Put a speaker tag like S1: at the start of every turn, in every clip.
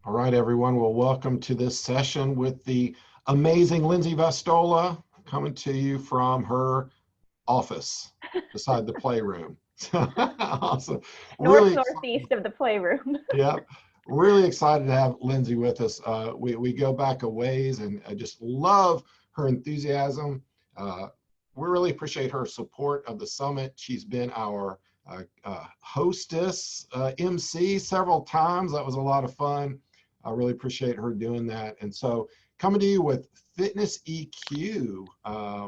S1: All right, everyone. Well, welcome to this session with the amazing Lindsay Vastola, coming to you from her office beside the playroom. Awesome.
S2: North
S1: Really
S2: northeast of the playroom.
S1: yeah, really excited to have Lindsay with us. We go back a ways, and I just love her enthusiasm. Uh, we really appreciate her support of the summit. She's been our hostess, MC several times. That was a lot of fun. I really appreciate her doing that. And so, coming to you with Fitness EQ,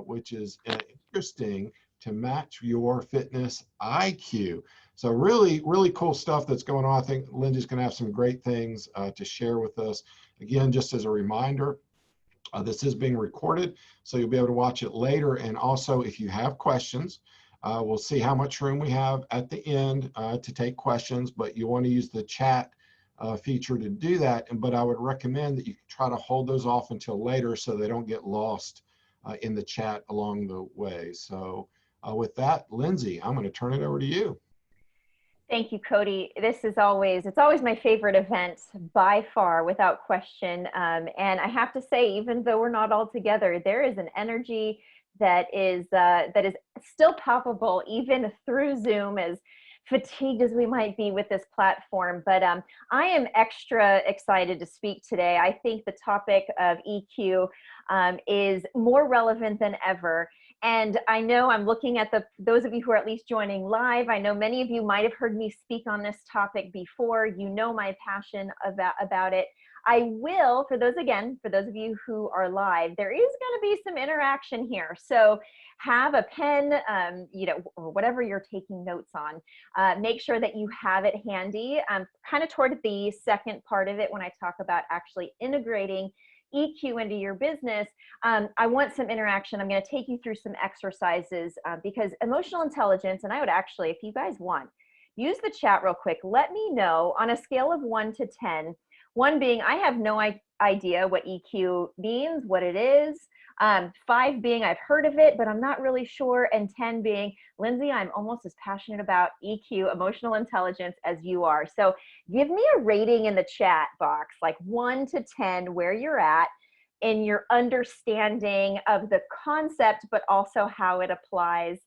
S1: which is interesting to match your fitness IQ. So really, really cool stuff that's going on. I think Lindsay's going to have some great things to share with us. Again, just as a reminder, this is being recorded, so you'll be able to watch it later. And also, if you have questions, we'll see how much room we have at the end to take questions, but you want to use the chat feature to do that. But I would recommend that you try to hold those off until later so they don't get lost in the chat along the way. So with that, Lindsay, I'm going to turn it over to you.
S2: Thank you, Cody. It's always my favorite event by far, without question. And I have to say, even though we're not all together, there is an energy that is still palpable, even through Zoom, as fatigued as we might be with this platform. But I am extra excited to speak today. I think the topic of EQ is more relevant than ever. And I know I'm looking at those of you who are at least joining live. I know many of you might have heard me speak on this topic before. You know my passion about it. I will, for those of you who are live, there is going to be some interaction here. So have a pen, or whatever you're taking notes on. Make sure that you have it handy. Kind of toward the second part of it, when I talk about actually integrating EQ into your business, I want some interaction. I'm going to take you through some exercises because emotional intelligence, and I would actually, if you guys want, use the chat real quick. Let me know on a scale of 1 to 10, 1 being I have no idea what EQ means, what it is. 5 being I've heard of it, but I'm not really sure. And 10 being, Lindsay, I'm almost as passionate about EQ, emotional intelligence, as you are. So give me a rating in the chat box, like 1 to 10, where you're at in your understanding of the concept, but also how it applies.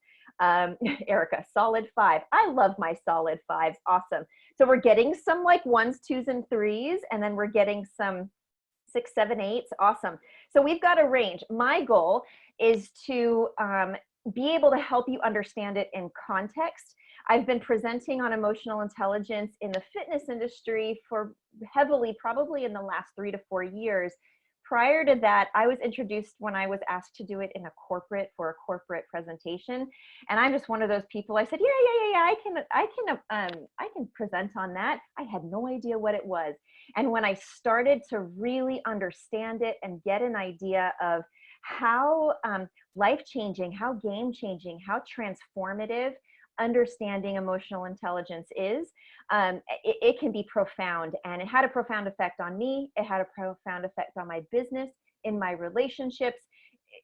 S2: Erica, solid 5. I love my solid 5s. Awesome. So we're getting some like 1s, 2s, and 3s, and then we're getting some 6, 7, 8s. Awesome. So we've got a range. My goal is to be able to help you understand it in context. I've been presenting on emotional intelligence in the fitness industry for heavily, probably in the last 3 to 4 years. Prior to that, I was introduced when I was asked to do it in a corporate presentation, and I'm just one of those people. I said, yeah, I can present on that. I had no idea what it was, and when I started to really understand it and get an idea of how life-changing, how game-changing, how transformative understanding emotional intelligence is, it can be profound. And it had a profound effect on me. It had a profound effect on my business, in my relationships,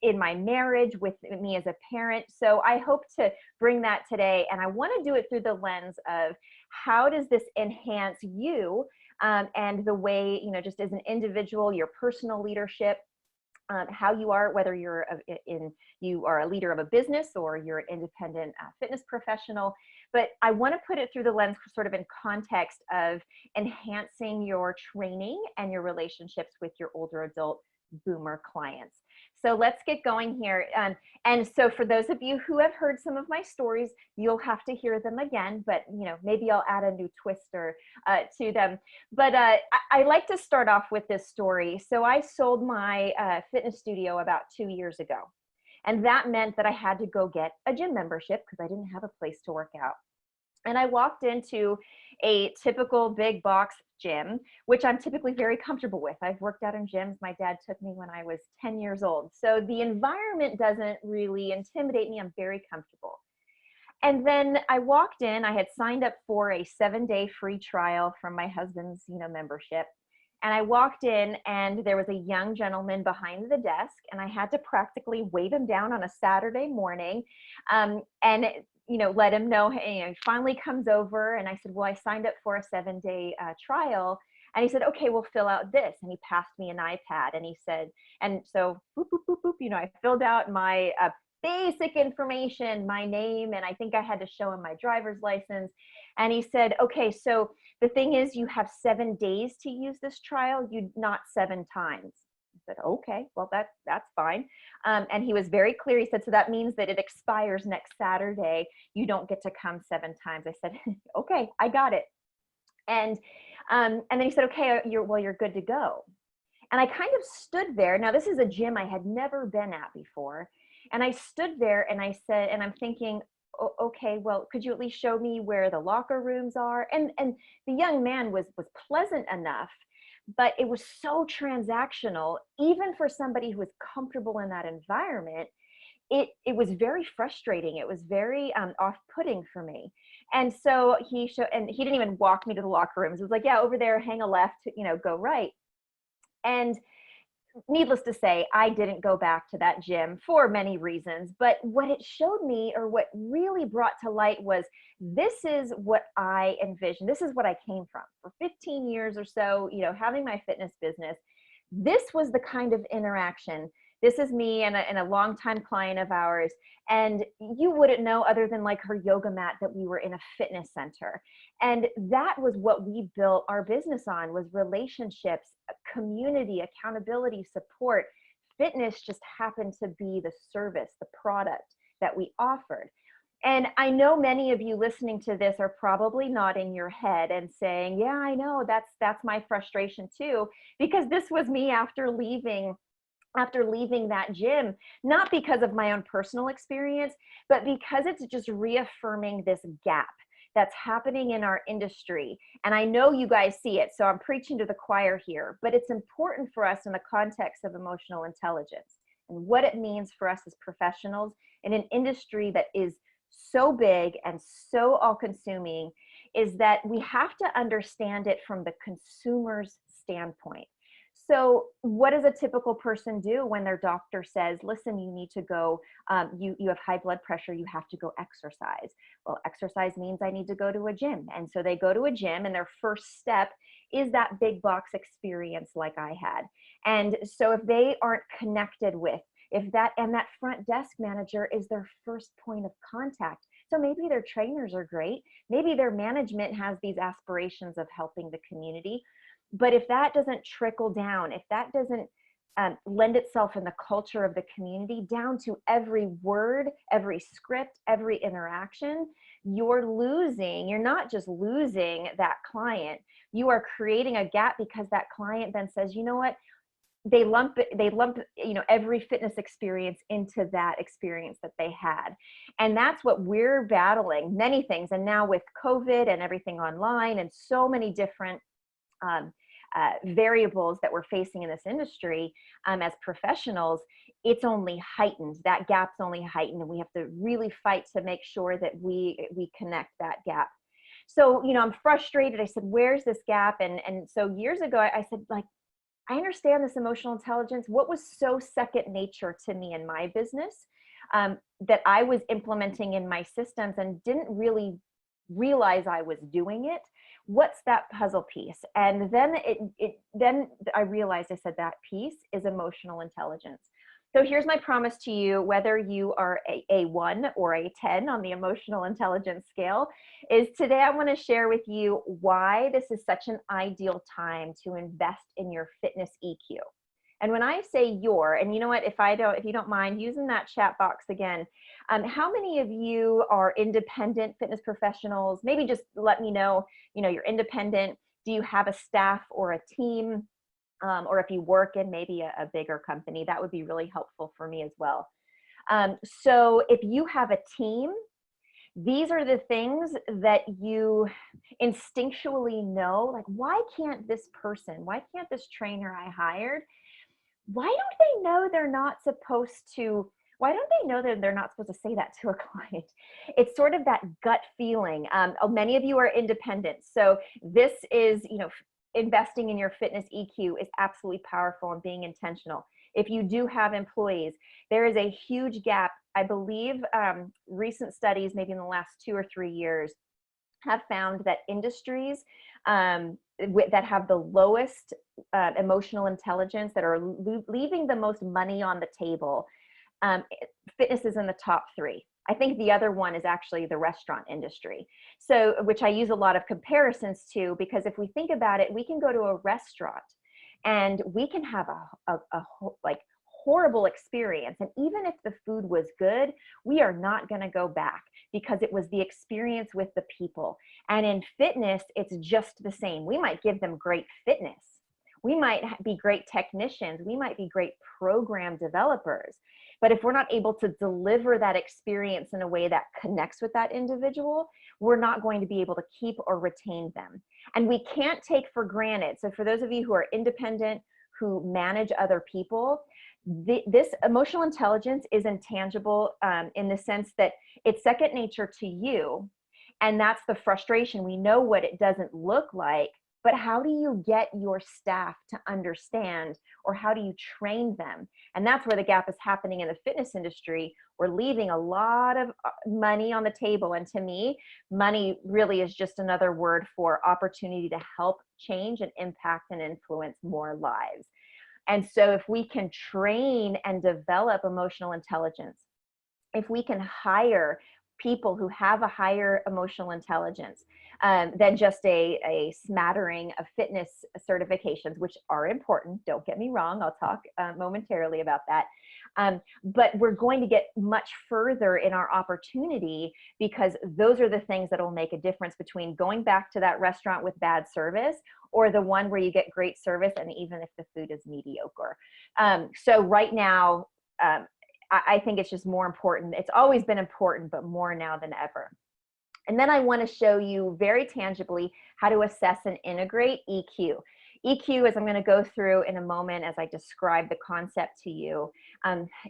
S2: in my marriage, with me as a parent. So I hope to bring that today. And I want to do it through the lens of how does this enhance you and the way, just as an individual, your personal leadership, how you are, whether you are a leader of a business or you're an independent fitness professional. But I want to put it through the lens sort of in context of enhancing your training and your relationships with your older adult boomer clients. So let's get going here. And so for those of you who have heard some of my stories, you'll have to hear them again, but maybe I'll add a new twister to them. But I like to start off with this story. So I sold my fitness studio about 2 years ago. And that meant that I had to go get a gym membership because I didn't have a place to work out. And I walked into a typical big box gym, which I'm typically very comfortable with. I've worked out in gyms. My dad took me when I was 10 years old. So the environment doesn't really intimidate me. I'm very comfortable. And then I walked in, I had signed up for a 7-day free trial from my husband's, membership. And I walked in and there was a young gentleman behind the desk and I had to practically wave him down on a Saturday morning. And let him know, hey, he finally comes over. And I said, well, I signed up for a 7-day trial. And he said, okay, we'll fill out this. And he passed me an iPad and he said, and so boop, boop, boop, boop, I filled out my basic information, my name, and I think I had to show him my driver's license. And he said, okay, so the thing is, you have 7 days to use this trial, not 7 times. I said, okay, well, that's fine. And he was very clear. He said, so that means that it expires next Saturday. You don't get to come 7 times. I said, okay, I got it. And then he said, okay, you're good to go. And I kind of stood there. Now, this is a gym I had never been at before. And I stood there and I said, and I'm thinking, okay, well, could you at least show me where the locker rooms are? And the young man was pleasant enough, but it was so transactional, even for somebody who was comfortable in that environment. It was very frustrating. It was very off-putting for me. And so he didn't even walk me to the locker rooms. It was like, yeah, over there, hang a left, go right. And needless to say, I didn't go back to that gym for many reasons, but what it showed me, or what really brought to light, was this is what I envisioned. This is what I came from for 15 years or so, having my fitness business. This was the kind of interaction. This is me and a longtime client of ours. And you wouldn't know, other than like her yoga mat, that we were in a fitness center. And that was what we built our business on, was relationships, community, accountability, support. Fitness just happened to be the service, the product that we offered. And I know many of you listening to this are probably nodding your head and saying, yeah, I know, that's my frustration too, because this was me after leaving that gym, not because of my own personal experience, but because it's just reaffirming this gap that's happening in our industry. And I know you guys see it, so I'm preaching to the choir here, but it's important for us in the context of emotional intelligence and what it means for us as professionals in an industry that is so big and so all-consuming, is that we have to understand it from the consumer's standpoint. So what does a typical person do when their doctor says, listen, you need to go, you have high blood pressure, you have to go exercise? Well, exercise means I need to go to a gym. And so they go to a gym, and their first step is that big box experience like I had. And so if they aren't connected with, that front desk manager is their first point of contact. So maybe their trainers are great. Maybe their management has these aspirations of helping the community. But if that doesn't trickle down, if that doesn't lend itself in the culture of the community down to every word, every script, every interaction, you're not just losing that client, you are creating a gap, because that client then says, you know what, they lump every fitness experience into that experience that they had. And that's what we're battling, many things. And now with COVID and everything online and so many different variables that we're facing in this industry, as professionals, it's only heightened. That gap's only heightened, and we have to really fight to make sure that we connect that gap. So, I'm frustrated. I said, where's this gap? And so years ago, I said, like, I understand this emotional intelligence. What was so second nature to me in my business, that I was implementing in my systems and didn't really realize I was doing it? What's that puzzle piece? And then then I realized, I said, that piece is emotional intelligence. So here's my promise to you, whether you are a 1 or a 10 on the emotional intelligence scale, is today I want to share with you why this is such an ideal time to invest in your fitness EQ. And when I say your, and you know what, if you don't mind using that chat box again, how many of you are independent fitness professionals? Maybe just let me know, you're independent. Do you have a staff or a team? Or if you work in maybe a bigger company, that would be really helpful for me as well. So if you have a team, these are the things that you instinctually know, like, why can't this trainer I hired, why don't they know they're not supposed to say that to a client? It's sort of that gut feeling. Many of you are independent. So this is, investing in your fitness EQ is absolutely powerful and being intentional. If you do have employees, there is a huge gap. I believe recent studies, maybe in the last 2 or 3 years, have found that industries that have the lowest emotional intelligence, that are leaving the most money on the table, fitness is in the top 3. I think the other one is actually the restaurant industry. So, which I use a lot of comparisons to, because if we think about it, we can go to a restaurant and we can have a like horrible experience. And even if the food was good, we are not going to go back because it was the experience with the people. And in fitness, it's just the same. We might give them great fitness. We might be great technicians. We might be great program developers. But if we're not able to deliver that experience in a way that connects with that individual, we're not going to be able to keep or retain them. And we can't take for granted. So for those of you who are independent, who manage other people, this emotional intelligence is intangible in the sense that it's second nature to you. And that's the frustration. We know what it doesn't look like, but how do you get your staff to understand, or how do you train them? And that's where the gap is happening in the fitness industry. We're leaving a lot of money on the table. And to me, money really is just another word for opportunity to help change and impact and influence more lives. And so if we can train and develop emotional intelligence, if we can hire people who have a higher emotional intelligence than just a smattering of fitness certifications, which are important, don't get me wrong, I'll talk momentarily about that. But we're going to get much further in our opportunity, because those are the things that will make a difference between going back to that restaurant with bad service or the one where you get great service, and even if the food is mediocre. So right now, I think it's just more important. It's always been important, but more now than ever. And then I want to show you very tangibly how to assess and integrate EQ. EQ, as I'm going to go through in a moment as I describe the concept to you,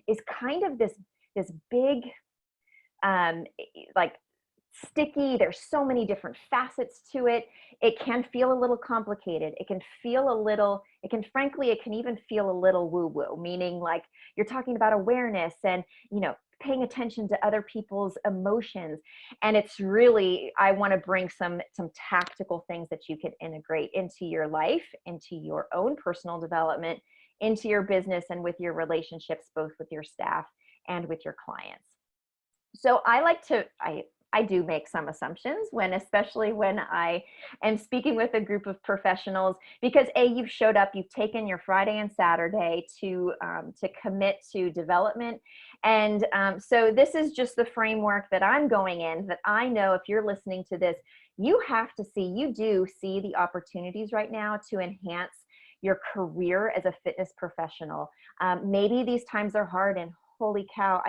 S2: is kind of this big, like sticky. There's so many different facets to it. It can feel a little complicated. It can feel a little, frankly, it can even feel a little woo-woo, meaning like you're talking about awareness and, paying attention to other people's emotions. And it's really, I want to bring some tactical things that you can integrate into your life, into your own personal development, into your business, and with your relationships, both with your staff and with your clients. So I do make some assumptions especially when I am speaking with a group of professionals, because you've showed up, you've taken your Friday and Saturday to commit to development. And so this is just the framework that I'm going in, that I know if you're listening to this, you do see the opportunities right now to enhance your career as a fitness professional. Maybe these times are hard, and holy cow,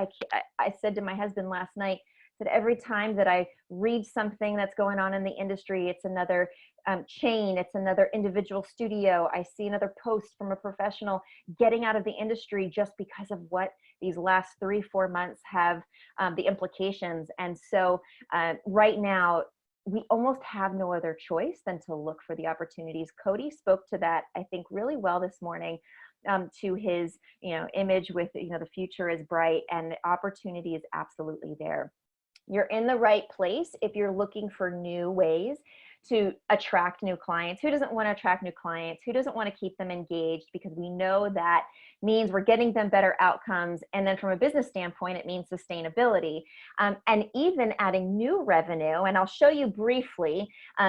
S2: I said to my husband last night, that every time that I read something that's going on in the industry, it's another chain, it's another individual studio, I see another post from a professional getting out of the industry just because of what these last 3-4 months have, the implications. And so right now, we almost have no other choice than to look for the opportunities. Cody spoke to that, I think, really well this morning, to his image with the future is bright, and the opportunity is absolutely there. You're in the right place if you're looking for new ways to attract new clients. Who doesn't want to attract new clients? Who doesn't want to keep them engaged? Because we know that means we're getting them better outcomes. And then from a business standpoint, it means sustainability, and even adding new revenue. And I'll show you briefly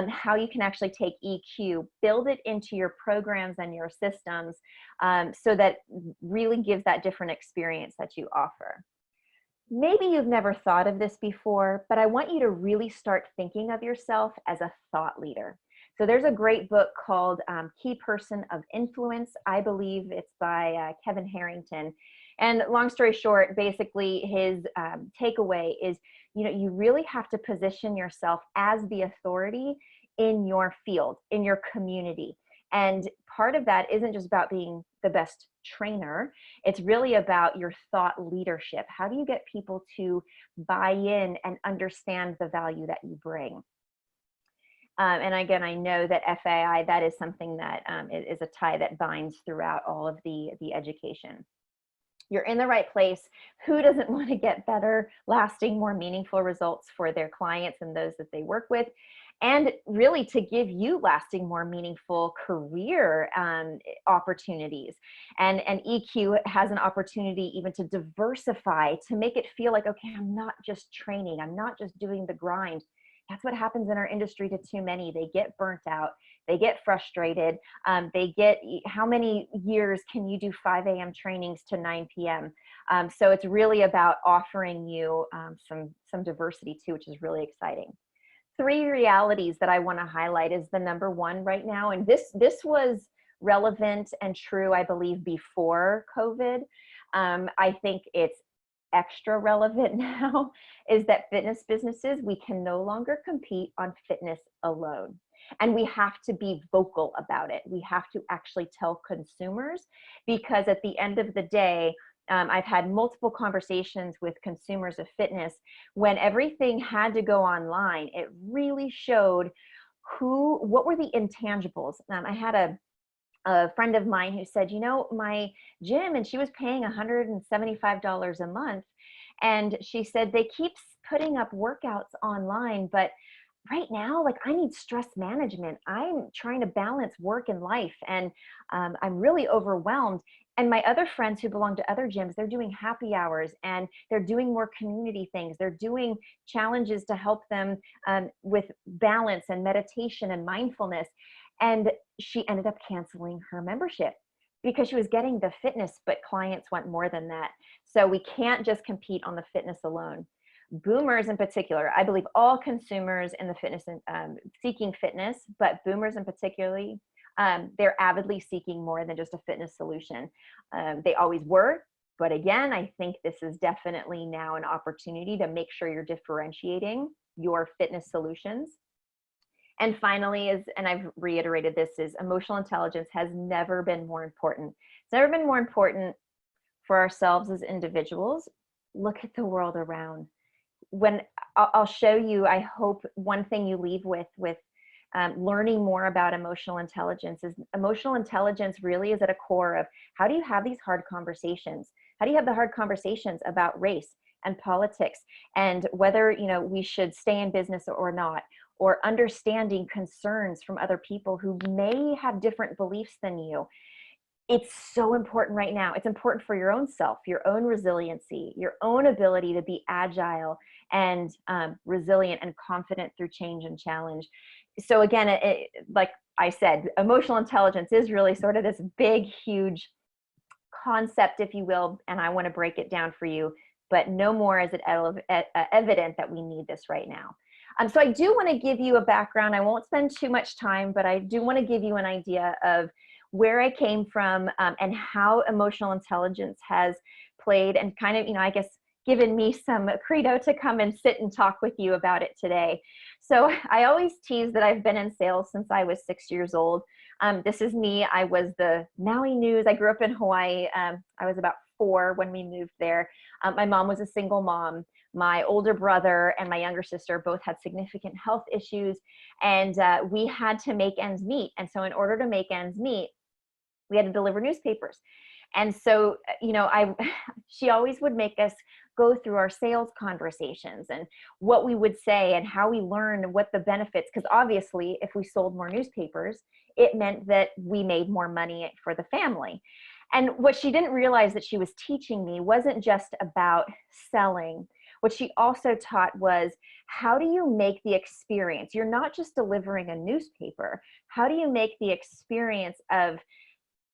S2: how you can actually take EQ, build it into your programs and your systems, so that really gives that different experience that you offer. Maybe you've never thought of this before, but I want you to really start thinking of yourself as a thought leader. So there's a great book called Key Person of Influence. I believe it's by Kevin Harrington. And long story short, basically his takeaway is, you really have to position yourself as the authority in your field, in your community. And part of that isn't just about being the best trainer. It's really about your thought leadership. How do you get people to buy in and understand the value that you bring? And again, I know that FAI, that is something that is a tie that binds throughout all of the education. You're in the right place. Who doesn't want to get better, lasting, more meaningful results for their clients and those that they work with? and really to give you lasting, more meaningful career opportunities. And EQ has an opportunity even to diversify, to make it feel like, okay, I'm not just training, I'm not just doing the grind. That's what happens in our industry to too many. They get burnt out, they get frustrated. They get, how many years can you do 5 a.m. trainings to 9 p.m.? So it's really about offering you some diversity too, which is really exciting. 3 realities that I want to highlight is the number one right now, and this was relevant and true, I believe, before COVID. I think it's extra relevant now, is that fitness businesses, we can no longer compete on fitness alone. And we have to be vocal about it. We have to actually tell consumers, because at the end of the day, I've had multiple conversations with consumers of fitness. When everything had to go online, it really showed what were the intangibles. I had a friend of mine who said, you know, my gym, and she was paying $175 a month. And she said, they keep putting up workouts online, but right now, like, I need stress management. I'm trying to balance work and life, and I'm really overwhelmed. And my other friends who belong to other gyms, they're doing happy hours, and they're doing more community things. They're doing challenges to help them with balance and meditation and mindfulness. And she ended up canceling her membership because she was getting the fitness, but clients want more than that. So we can't just compete on the fitness alone. Boomers in particular, I believe all consumers in the fitness and seeking fitness, but boomers in particularly, they're avidly seeking more than just a fitness solution. They always were, but again, I think this is definitely now an opportunity to make sure you're differentiating your fitness solutions. And finally, and I've reiterated this, is emotional intelligence has never been more important. It's never been more important for ourselves as individuals. Look at the world around. When I'll show you, I hope one thing you leave with learning more about emotional intelligence is emotional intelligence really is at a core of how do you have these hard conversations? How do you have the hard conversations about race and politics, and whether, you know, we should stay in business or not, or understanding concerns from other people who may have different beliefs than you. It's so important right now. It's important for your own self, your own resiliency, your own ability to be agile and resilient and confident through change and challenge. So again, like I said, emotional intelligence is really sort of this big, huge concept, if you will, and I want to break it down for you, but no more is it evident that we need this right now. So I do want to give you a background. I won't spend too much time, but I do want to give you an idea of where I came from and how emotional intelligence has played and kind of, you know, I guess given me some credo to come and sit and talk with you about it today. So I always tease that I've been in sales since I was 6 years old. This is me. I was the Maui News. I grew up in Hawaii. I was about 4 when we moved there. My mom was a single mom. My older brother and my younger sister both had significant health issues, and we had to make ends meet. And so in order to make ends meet, we had to deliver newspapers. And so, you know, she always would make us go through our sales conversations and what we would say and how we learned what the benefits, because obviously if we sold more newspapers, it meant that we made more money for the family. And what she didn't realize that she was teaching me wasn't just about selling. What she also taught was, how do you make the experience? You're not just delivering a newspaper. How do you make the experience of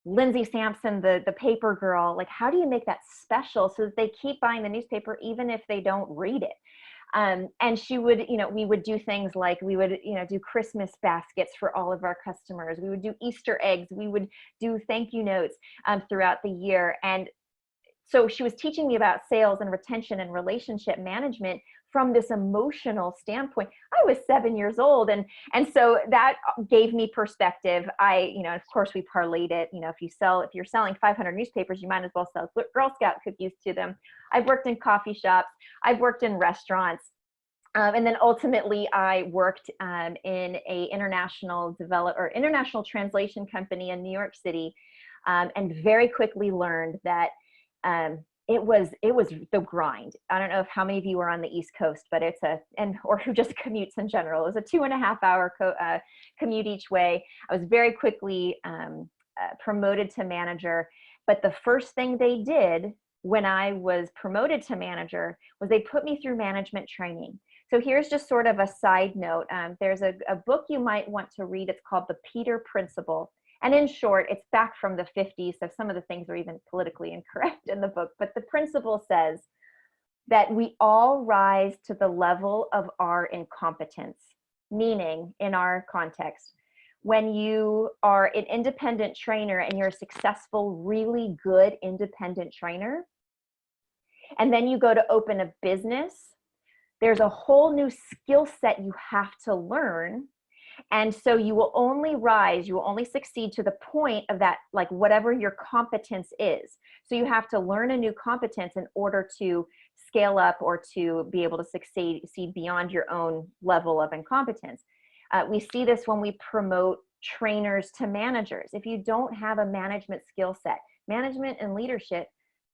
S2: Lindsay Sampson, the paper girl, like, how do you make that special so that they keep buying the newspaper even if they don't read it? And she would, you know, we would do things like we would, you know, do Christmas baskets for all of our customers. We would do Easter eggs. We would do thank you notes throughout the year. And so she was teaching me about sales and retention and relationship management from this emotional standpoint. I was 7 years old. And so that gave me perspective. You know, of course we parlayed it. You know, if you're selling 500 newspapers, you might as well sell Girl Scout cookies to them. I've worked in coffee shops. I've worked in restaurants. And then ultimately I worked in a international translation company in New York City, and very quickly learned that it was the grind. I don't know if how many of you are on the East Coast, but or who just commutes in general. It was a 2.5 hour commute each way. I was very quickly promoted to manager. But the first thing they did when I was promoted to manager was they put me through management training. So here's just sort of a side note. There's a book you might want to read. It's called The Peter Principle. And in short, it's back from the 50s, so some of the things are even politically incorrect in the book. But the principle says that we all rise to the level of our incompetence, meaning in our context, when you are an independent trainer and you're a successful, really good independent trainer, and then you go to open a business, there's a whole new skill set you have to learn. And so you will only rise, you will only succeed to the point of that, like whatever your competence is. So you have to learn a new competence in order to scale up or to be able to succeed beyond your own level of incompetence. We see this when we promote trainers to managers. If you don't have a management skill set, management and leadership,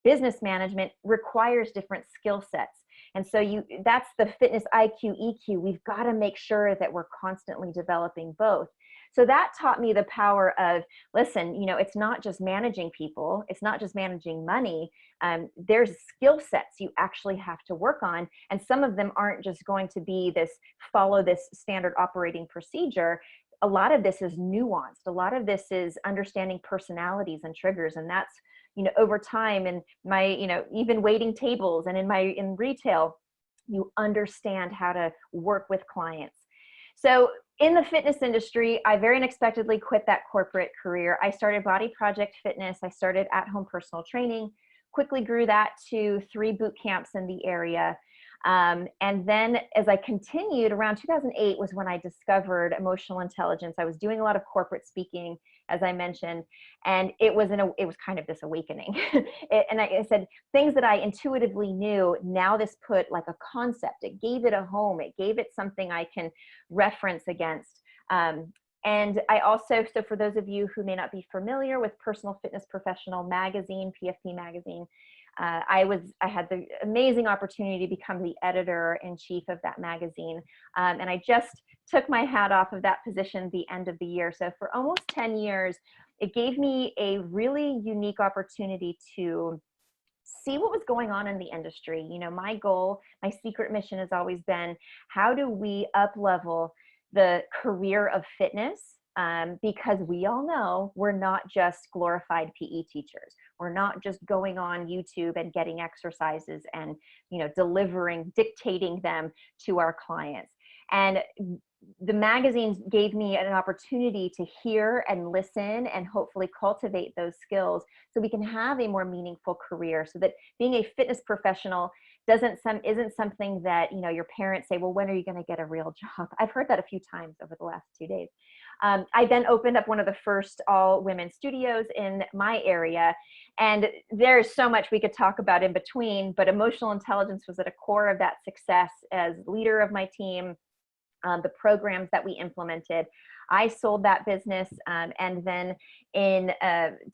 S2: business management requires different skill sets. And so that's the fitness IQ, EQ. We've got to make sure that we're constantly developing both. So that taught me the power of, listen, it's not just managing people. It's not just managing money. There's skill sets you actually have to work on. And some of them aren't just going to be follow this standard operating procedure. A lot of this is nuanced. A lot of this is understanding personalities and triggers. And that's, over time in my, even waiting tables and in retail, you understand how to work with clients. So in the fitness industry, I very unexpectedly quit that corporate career. I started Body Project Fitness. I started at-home personal training, quickly grew that to 3 boot camps in the area. And then as I continued, around 2008 was when I discovered emotional intelligence. I was doing a lot of corporate speaking, as I mentioned, and it was kind of this awakening. And I said, things that I intuitively knew, now this put like a concept, it gave it a home, it gave it something I can reference against. And I also, so for those of you who may not be familiar with Personal Fitness Professional magazine, PFP magazine, I had the amazing opportunity to become the editor-in-chief of that magazine. And I just took my hat off of that position at the end of the year. So for almost 10 years, it gave me a really unique opportunity to see what was going on in the industry. My goal, my secret mission has always been, how do we up-level the career of fitness? Because we all know we're not just glorified PE teachers. We're not just going on YouTube and getting exercises and, dictating them to our clients. And the magazines gave me an opportunity to hear and listen and hopefully cultivate those skills so we can have a more meaningful career, so that being a fitness professional isn't something that, your parents say, well, when are you going to get a real job? I've heard that a few times over the last 2 days. I then opened up one of the first all-women studios in my area, and there's so much we could talk about in between, but emotional intelligence was at a core of that success as leader of my team. The programs that we implemented, I sold that business, and then in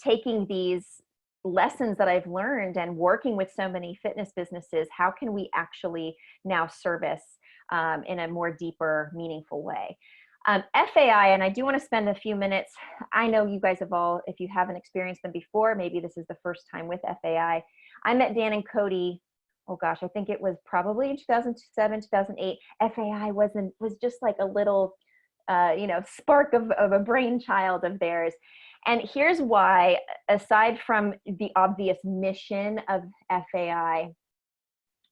S2: taking these lessons that I've learned and working with so many fitness businesses, how can we actually now service in a more deeper, meaningful way? FAI, and I do want to spend a few minutes. I know you guys have all, if you haven't experienced them before, maybe this is the first time with FAI. I met Dan and Cody, oh gosh, I think it was probably in 2007, 2008. FAI was just like a little, spark of a brainchild of theirs. And here's why, aside from the obvious mission of FAI,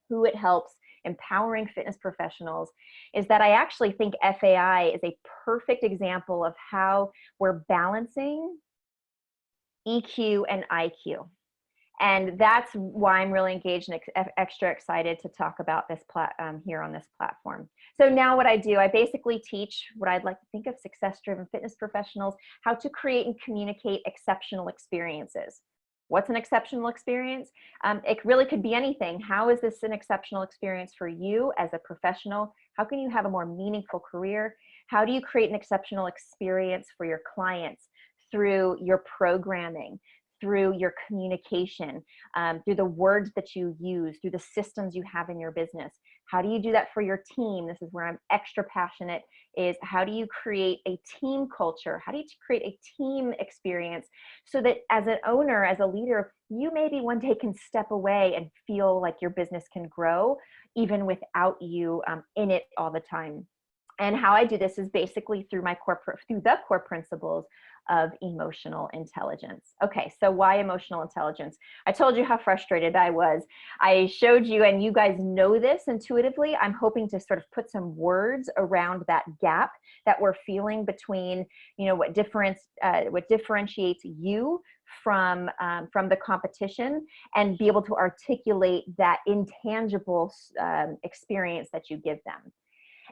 S2: who it helps, empowering fitness professionals, is that I actually think FAI is a perfect example of how we're balancing EQ and IQ. And that's why I'm really engaged and extra excited to talk about this here on this platform. So now what I do, I basically teach what I'd like to think of success-driven fitness professionals, how to create and communicate exceptional experiences. What's an exceptional experience? It really could be anything. How is this an exceptional experience for you as a professional? How can you have a more meaningful career? How do you create an exceptional experience for your clients through your programming, through your communication, through the words that you use, through the systems you have in your business. How do you do that for your team? This is where I'm extra passionate, is how do you create a team culture? How do you create a team experience so that as an owner, as a leader, you maybe one day can step away and feel like your business can grow even without you in it all the time. And how I do this is basically through the core principles of emotional intelligence. Okay, so why emotional intelligence? I told you how frustrated I was. I showed you, and you guys know this intuitively. I'm hoping to sort of put some words around that gap that we're feeling between, what differentiates you from the competition, and be able to articulate that intangible experience that you give them.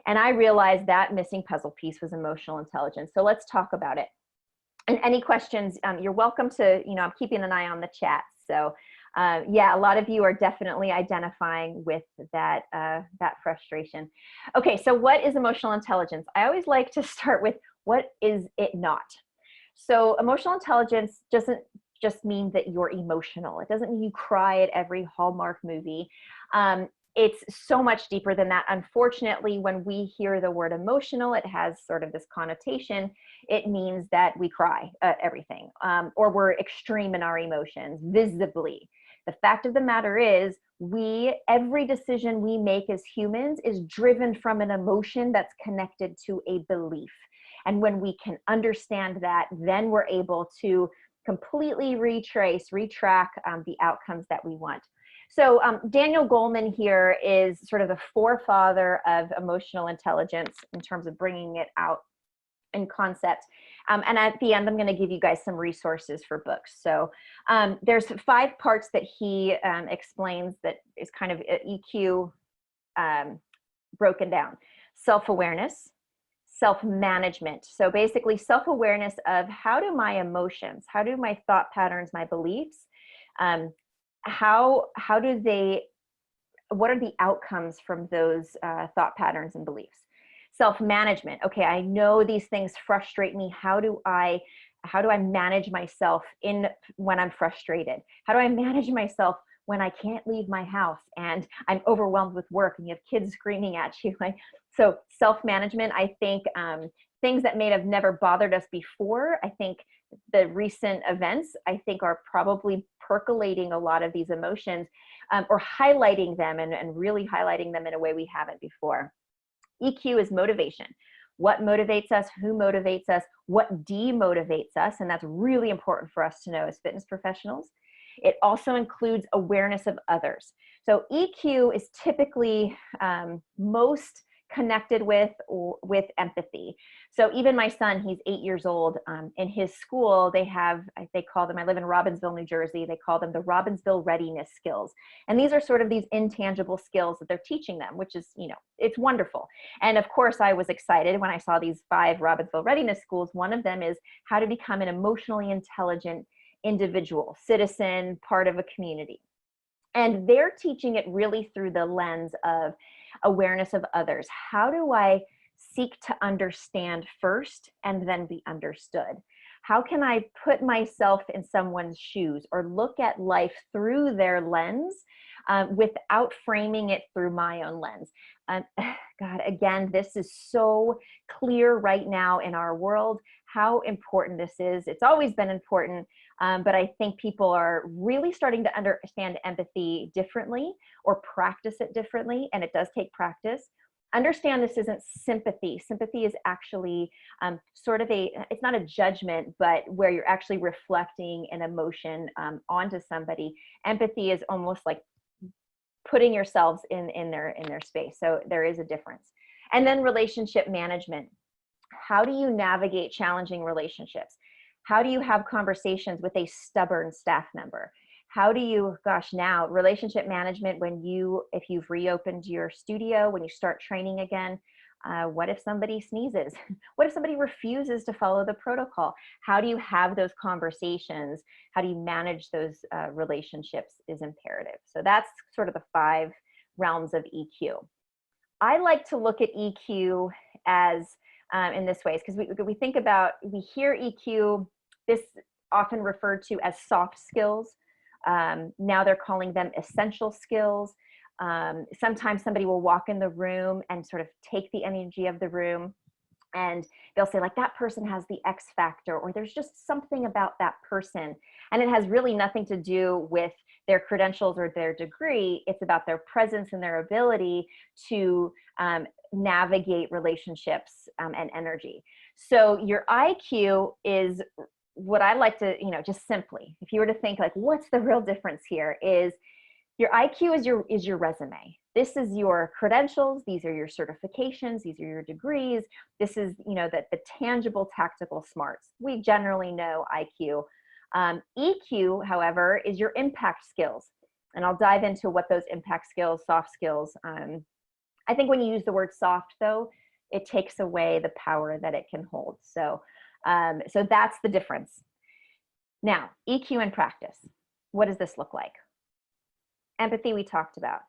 S2: And I realized that missing puzzle piece was emotional intelligence. So let's talk about it. And any questions, you're welcome to, I'm keeping an eye on the chat. So yeah, a lot of you are definitely identifying with that frustration. Okay, so what is emotional intelligence? I always like to start with, what is it not? So emotional intelligence doesn't just mean that you're emotional. It doesn't mean you cry at every Hallmark movie. It's so much deeper than that. Unfortunately, when we hear the word emotional, it has sort of this connotation. It means that we cry at everything, or we're extreme in our emotions, visibly. The fact of the matter is, every decision we make as humans is driven from an emotion that's connected to a belief. And when we can understand that, then we're able to completely retrack the outcomes that we want. So Daniel Goleman here is sort of the forefather of emotional intelligence in terms of bringing it out in concept. And at the end, I'm going to give you guys some resources for books. So there's 5 parts that he explains that is kind of EQ broken down. Self-awareness, self-management. So basically self-awareness of, how do my emotions, how do my thought patterns, my beliefs, what are the outcomes from those thought patterns and beliefs? Self-management. Okay, I know these things frustrate me. How do I manage myself when I'm frustrated? How do I manage myself when I can't leave my house and I'm overwhelmed with work and you have kids screaming at you? So self-management, I think things that may have never bothered us before, I think the recent events, I think, are probably percolating a lot of these emotions, or highlighting them and really highlighting them in a way we haven't before. EQ is motivation. What motivates us, who motivates us, what demotivates us, and that's really important for us to know as fitness professionals. It also includes awareness of others. So EQ is typically most connected with empathy. So even my son, he's 8 years old. In his school, they call them, I live in Robbinsville, New Jersey, they call them the Robbinsville readiness skills. And these are sort of these intangible skills that they're teaching them, which is, it's wonderful. And of course, I was excited when I saw these 5 Robbinsville readiness schools. One of them is how to become an emotionally intelligent individual, citizen, part of a community. And they're teaching it really through the lens of awareness of others. How do I seek to understand first and then be understood? How can I put myself in someone's shoes or look at life through their lens without framing it through my own lens? God, again, this is so clear right now in our world, how important this is. It's always been important, but I think people are really starting to understand empathy differently or practice it differently, and it does take practice. Understand this isn't sympathy. Sympathy is actually sort of it's not a judgment, but where you're actually reflecting an emotion onto somebody. Empathy is almost like putting yourselves in their space. So there is a difference. And then relationship management. How do you navigate challenging relationships? How do you have conversations with a stubborn staff member? How do you, now relationship management, if you've reopened your studio, when you start training again, what if somebody sneezes? What if somebody refuses to follow the protocol? How do you have those conversations? How do you manage those relationships is imperative. So that's sort of the 5 realms of EQ. I like to look at EQ as in this way, because we think about, we hear EQ, often referred to as soft skills. Now they're calling them essential skills. Sometimes somebody will walk in the room and sort of take the energy of the room, and they'll say like, that person has the X factor, or there's just something about that person. And it has really nothing to do with their credentials or their degree. It's about their presence and their ability to navigate relationships and energy. So your IQ is what I like to, just simply, if you were to think like, what's the real difference here, is your IQ is your resume. This is your credentials. These are your certifications. These are your degrees. This is, the tangible tactical smarts. We generally know IQ. EQ, however, is your impact skills. And I'll dive into what those impact skills, soft skills. I think when you use the word soft, though, it takes away the power that it can hold. So that's the difference. Now, EQ in practice. What does this look like? Empathy, we talked about.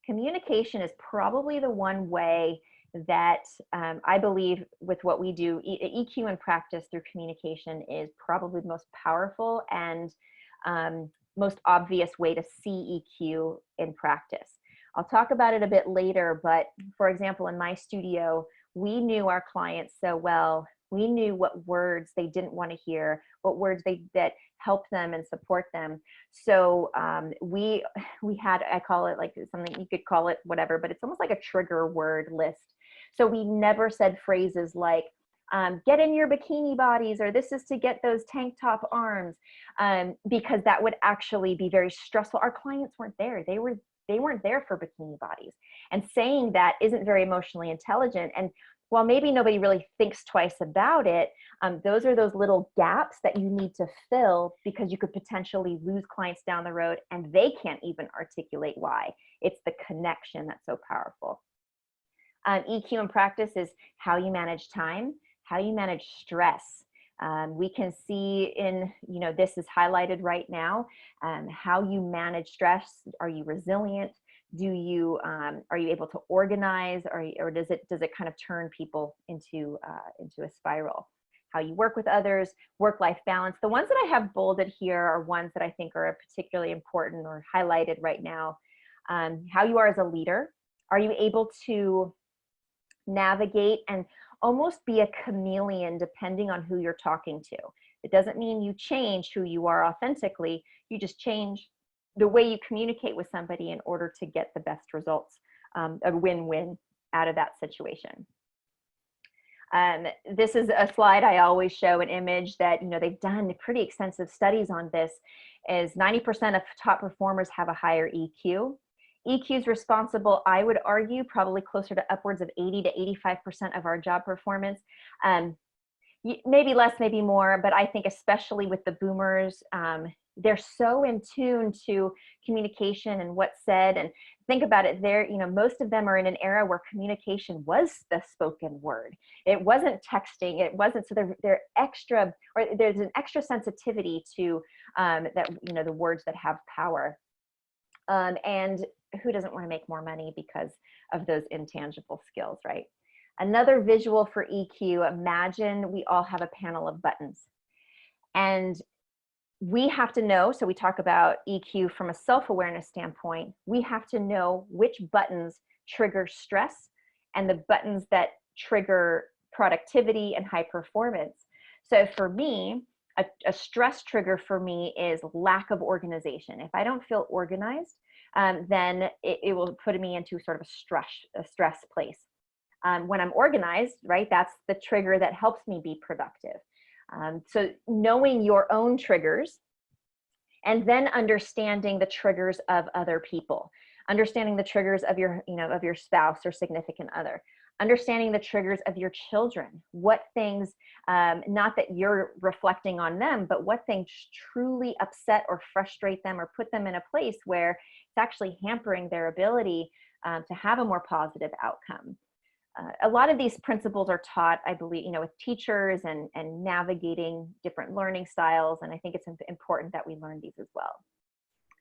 S2: Communication is probably the one way that I believe with what we do, EQ in practice through communication is probably the most powerful and most obvious way to see EQ in practice. I'll talk about it a bit later, but for example, in my studio, we knew our clients so well. We knew what words they didn't want to hear, what words that help them and support them. So we had, I call it like something, you could call it whatever, but it's almost like a trigger word list. So we never said phrases like, get in your bikini bodies, or this is to get those tank top arms, because that would actually be very stressful. Our clients weren't there. They weren't there for bikini bodies. And saying that isn't very emotionally intelligent. And while maybe nobody really thinks twice about it, those are those little gaps that you need to fill, because you could potentially lose clients down the road and they can't even articulate why. It's the connection that's so powerful. EQ in practice is how you manage time, how you manage stress. We can see in, this is highlighted right now, how you manage stress. Are you resilient? Are you able to organize, or does it kind of turn people into a spiral? How you work with others, work-life balance. The ones that I have bolded here are ones that I think are particularly important or highlighted right now. How you are as a leader. Are you able to navigate and almost be a chameleon depending on who you're talking to? It doesn't mean you change who you are authentically. You just change the way you communicate with somebody in order to get the best results, a win-win out of that situation. This is a slide I always show, an image that, they've done pretty extensive studies on this, is 90% of top performers have a higher EQ. EQ is responsible, I would argue, probably closer to upwards of 80 to 85% of our job performance. Maybe less, maybe more, but I think especially with the boomers, they're so in tune to communication and what's said. And think about it, most of them are in an era where communication was the spoken word. It wasn't texting. It wasn't, so they're extra, or there's an extra sensitivity to that, the words that have power. And who doesn't want to make more money because of those intangible skills, right? Another visual for EQ, imagine we all have a panel of buttons. And we have to know, so we talk about EQ from a self-awareness standpoint, we have to know which buttons trigger stress and the buttons that trigger productivity and high performance. So for me, a stress trigger for me is lack of organization. If I don't feel organized, then it will put me into sort of a stress place. When I'm organized, right, that's the trigger that helps me be productive. So knowing your own triggers and then understanding the triggers of other people, understanding the triggers of your, of your spouse or significant other, understanding the triggers of your children, what things, not that you're reflecting on them, but what things truly upset or frustrate them or put them in a place where it's actually hampering their ability to have a more positive outcome. A lot of these principles are taught, I believe, with teachers and navigating different learning styles. And I think it's important that we learn these as well.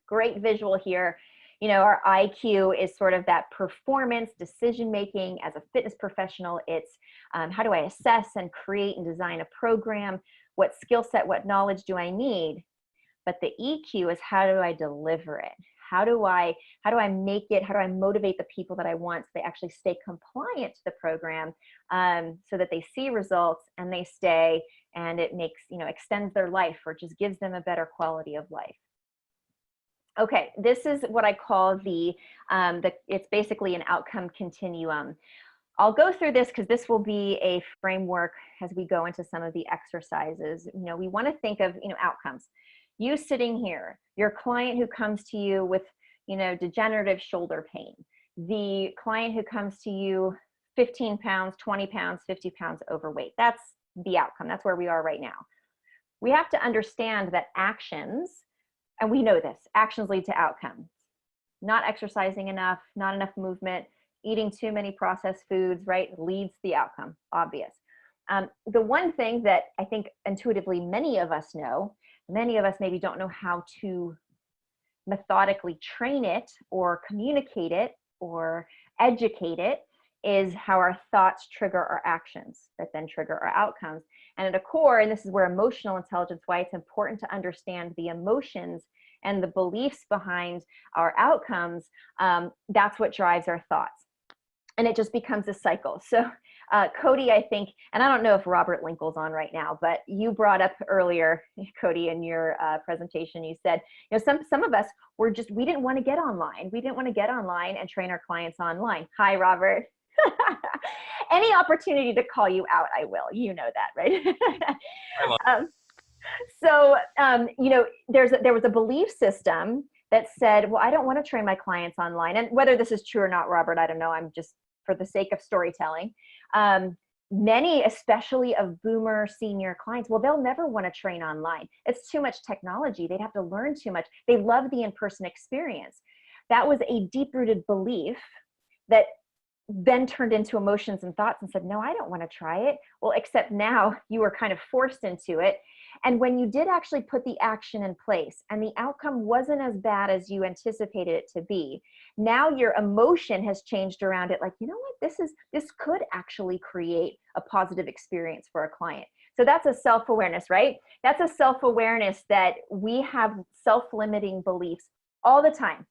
S2: Great visual here. Our IQ is sort of that performance, decision-making as a fitness professional. It's how do I assess and create and design a program? what skill set, what knowledge do I need? But the EQ is, how do I deliver it? How do I make it? How do I motivate the people that I want so they actually stay compliant to the program, so that they see results and they stay, and it makes, extends their life, or just gives them a better quality of life. Okay, this is what I call it's basically an outcome continuum. I'll go through this because this will be a framework as we go into some of the exercises. We want to think of, outcomes. You sitting here, your client who comes to you with, degenerative shoulder pain, the client who comes to you 15 pounds, 20 pounds, 50 pounds overweight. That's the outcome. That's where we are right now. We have to understand that actions, and we know this, actions lead to outcomes. Not exercising enough, not enough movement, eating too many processed foods, right, leads to the outcome, obvious. The one thing that I think intuitively many of us know, many of us maybe don't know how to methodically train it or communicate it or educate it, is how our thoughts trigger our actions that then trigger our outcomes. And at a core, and this is where emotional intelligence, why it's important to understand the emotions and the beliefs behind our outcomes, that's what drives our thoughts. And it just becomes a cycle. So Cody, I think, and I don't know if Robert Linkle's on right now, but you brought up earlier, Cody, in your presentation, you said, some of us we didn't want to get online. We didn't want to get online and train our clients online. Hi, Robert. Any opportunity to call you out, I will. You know that, right? There was a belief system that said, well, I don't want to train my clients online. And whether this is true or not, Robert, I don't know. I'm just, for the sake of storytelling, many, especially of boomer senior clients, well, they'll never want to train online. It's too much technology. They'd have to learn too much. They love the in-person experience. That was a deep-rooted belief that then turned into emotions and thoughts and said, no, I don't want to try it. Well, except now you were kind of forced into it. And when you did actually put the action in place and the outcome wasn't as bad as you anticipated it to be, now your emotion has changed around it. Like, you know what, this could actually create a positive experience for a client. So that's a self-awareness, right? That's a self-awareness that we have self-limiting beliefs all the time.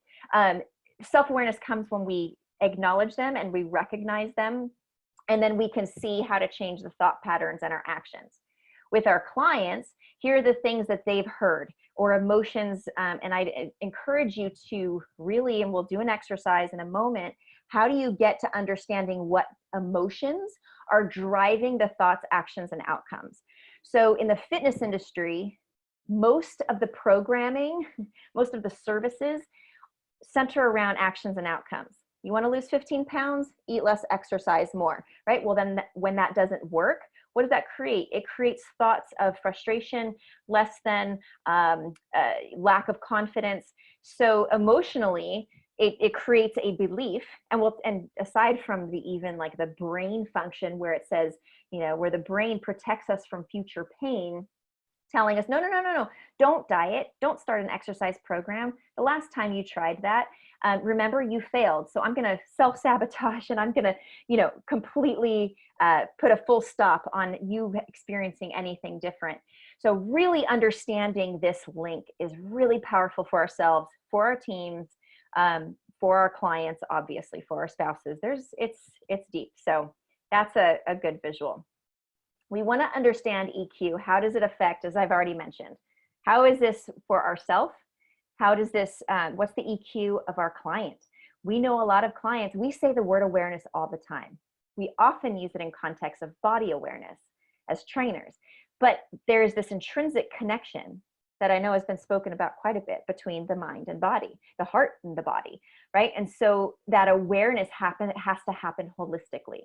S2: Self-awareness comes when we acknowledge them and we recognize them, and then we can see how to change the thought patterns and our actions. With our clients, here are the things that they've heard or emotions, and I encourage you to really, and we'll do an exercise in a moment, how do you get to understanding what emotions are driving the thoughts, actions, and outcomes? So in the fitness industry, most of the programming, most of the services center around actions and outcomes. You want to lose 15 pounds, eat less, exercise more, right? Well, then when that doesn't work, what does that create? It creates thoughts of frustration, less than, lack of confidence. So emotionally, it creates a belief, and aside from the brain function where it says, where the brain protects us from future pain, telling us, no, don't diet, don't start an exercise program. The last time you tried that, remember, you failed. So I'm going to self-sabotage, and I'm going to, completely put a full stop on you experiencing anything different. So really understanding this link is really powerful for ourselves, for our teams, for our clients, obviously for our spouses. It's deep. So that's a good visual. We want to understand EQ. How does it affect, as I've already mentioned? How is this for ourselves? How does this, what's the EQ of our client? We know a lot of clients, we say the word awareness all the time. We often use it in context of body awareness as trainers, but there's this intrinsic connection that I know has been spoken about quite a bit between the mind and body, the heart and the body, right? And so that awareness has to happen holistically.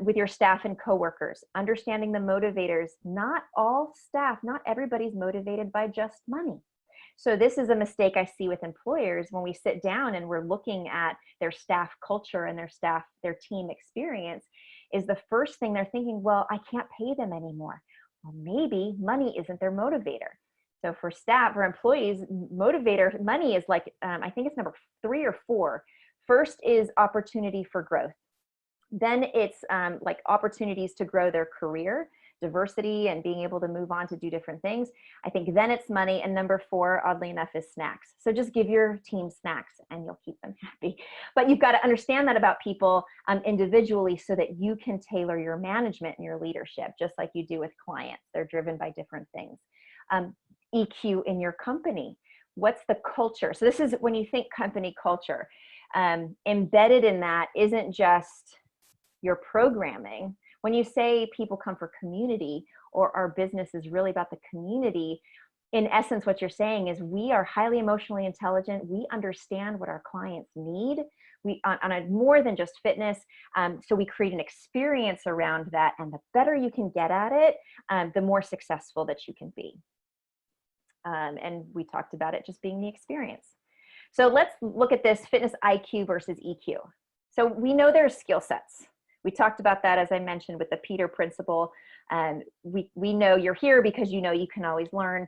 S2: With your staff and coworkers, understanding the motivators. Not all staff, not everybody's motivated by just money. So this is a mistake I see with employers when we sit down and we're looking at their staff culture and their team experience, is the first thing they're thinking, well, I can't pay them anymore. Well, maybe money isn't their motivator. So for staff or employees, motivator, money is I think it's number 3 or 4. First is opportunity for growth. Then it's opportunities to grow their career. diversity and being able to move on to do different things, I think then it's money. And number 4, oddly enough, is snacks. So just give your team snacks and you'll keep them happy. But you've got to understand that about people individually so that you can tailor your management and your leadership, just like you do with clients. They're driven by different things. EQ in your company. What's the culture? So this is when you think company culture. Embedded in that isn't just your programming. When you say people come for community, or our business is really about the community, in essence, what you're saying is we are highly emotionally intelligent. We understand what our clients need. We on a more than just fitness. So we create an experience around that. And the better you can get at it, the more successful that you can be. And we talked about it just being the experience. So let's look at this fitness IQ versus EQ. So we know there are skill sets. We talked about that, as I mentioned, with the Peter principle. We know you're here because you know you can always learn.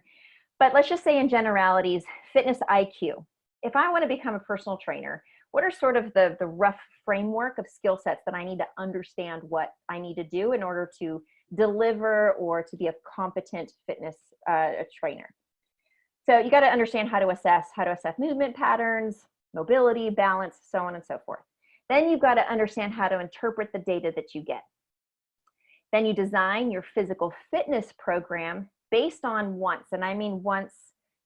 S2: But let's just say in generalities, fitness IQ. If I want to become a personal trainer, what are sort of the rough framework of skill sets that I need to understand what I need to do in order to deliver or to be a competent fitness trainer? So you got to understand how to assess movement patterns, mobility, balance, so on and so forth. Then you've got to understand how to interpret the data that you get. Then you design your physical fitness program based on wants. And I mean wants,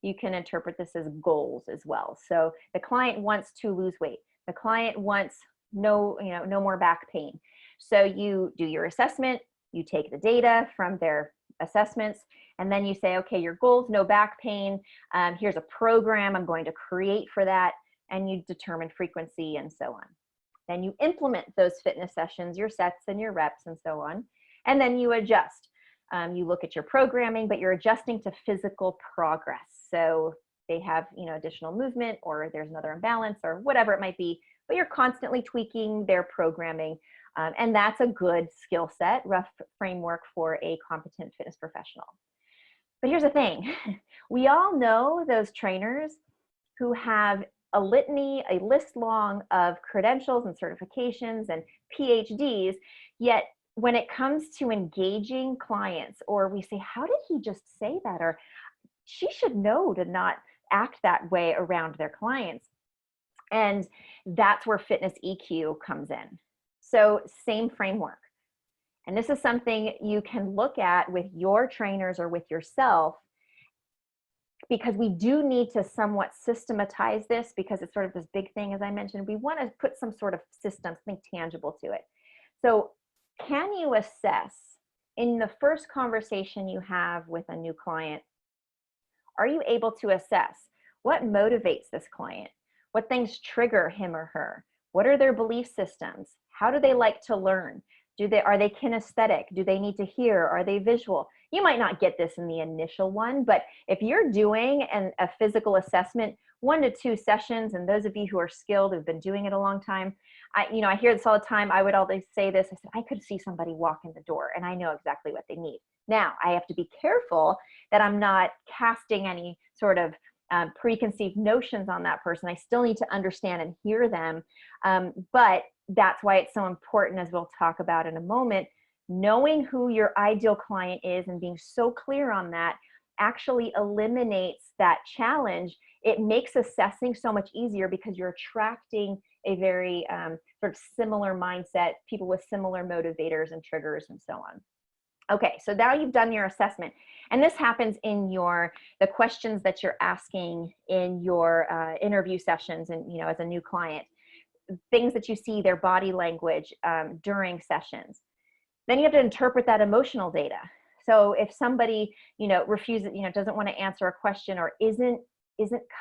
S2: you can interpret this as goals as well. So the client wants to lose weight. The client wants no more back pain. So you do your assessment, you take the data from their assessments, and then you say, okay, your goals, no back pain. Here's a program I'm going to create for that. And you determine frequency and so on. Then you implement those fitness sessions, your sets and your reps and so on. And then you adjust. You look at your programming, but you're adjusting to physical progress. So they have, additional movement, or there's another imbalance, or whatever it might be, but you're constantly tweaking their programming. And that's a good skill set, rough framework for a competent fitness professional. But here's the thing. We all know those trainers who have a list long of credentials and certifications and PhDs, yet when it comes to engaging clients, or we say, how did he just say that? Or she should know to not act that way around their clients. And that's where fitness EQ comes in. So same framework. And this is something you can look at with your trainers or with yourself, because we do need to somewhat systematize this, because it's sort of this big thing, as I mentioned. We want to put some sort of system, something tangible to it. So can you assess in the first conversation you have with a new client, are you able to assess what motivates this client? What things trigger him or her? What are their belief systems? How do they like to learn? Are they kinesthetic? Do they need to hear? Are they visual? You might not get this in the initial one, but if you're doing a physical assessment, 1 to 2 sessions, and those of you who are skilled, who've been doing it a long time, I hear this all the time. I would always say this. I said, I could see somebody walk in the door and I know exactly what they need. Now, I have to be careful that I'm not casting any sort of preconceived notions on that person. I still need to understand and hear them. But that's why it's so important, as we'll talk about in a moment, knowing who your ideal client is and being so clear on that actually eliminates that challenge. It makes assessing so much easier because you're attracting a very sort of similar mindset, people with similar motivators and triggers and so on. Okay, so now you've done your assessment, and this happens in the questions that you're asking in your interview sessions, and as a new client, things that you see, their body language during sessions. Then you have to interpret that emotional data. So if somebody refuses, doesn't want to answer a question, or isn't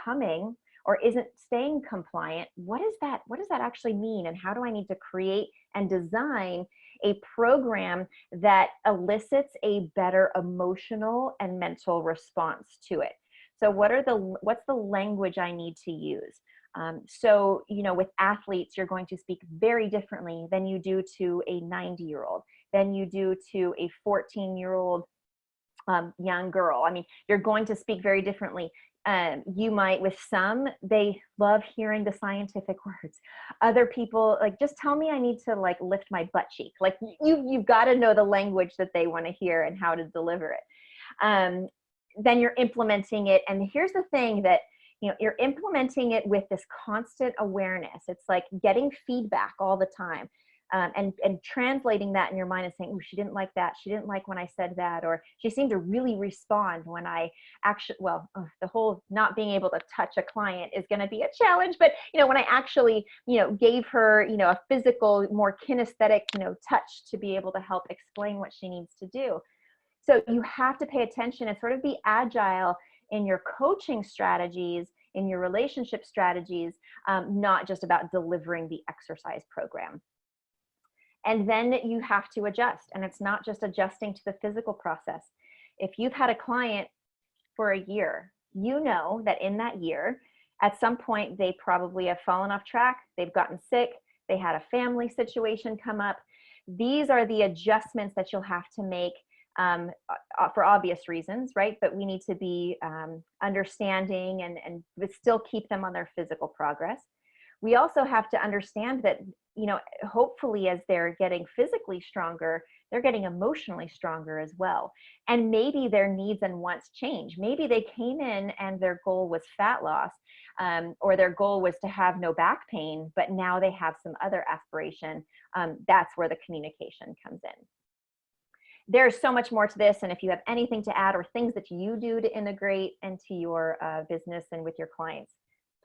S2: coming, or isn't staying compliant, what does that actually mean? And how do I need to create and design a program that elicits a better emotional and mental response to it? So what's the language I need to use? So, with athletes, you're going to speak very differently than you do to a 90-year-old, than you do to a 14-year-old young girl. I mean, you're going to speak very differently. You might, with some, they love hearing the scientific words. Other people, like, just tell me I need to like lift my butt cheek. Like you've got to know the language that they want to hear and how to deliver it. Then you're implementing it. And here's the thing that, you know, you're implementing it with this constant awareness. It's like getting feedback all the time. And translating that in your mind and saying, oh, she didn't like that. She didn't like when I said that, or she seemed to really respond when I actually, well, the whole not being able to touch a client is going to be a challenge. But, you know, when I actually, you know, gave her, you know, a physical, more kinesthetic, you know, touch to be able to help explain what she needs to do. So you have to pay attention and sort of be agile in your coaching strategies, in your relationship strategies, not just about delivering the exercise program. And then you have to adjust. And it's not just adjusting to the physical process. If you've had a client for a year, you know that in that year, at some point, they probably have fallen off track. They've gotten sick. They had a family situation come up. These are the adjustments that you'll have to make for obvious reasons, right? But we need to be understanding and still keep them on their physical progress. We also have to understand that, you know, hopefully as they're getting physically stronger, they're getting emotionally stronger as well. And maybe their needs and wants change. Maybe they came in and their goal was fat loss, or their goal was to have no back pain, but now they have some other aspiration. That's where the communication comes in. There's so much more to this. And if you have anything to add or things that you do to integrate into your business and with your clients,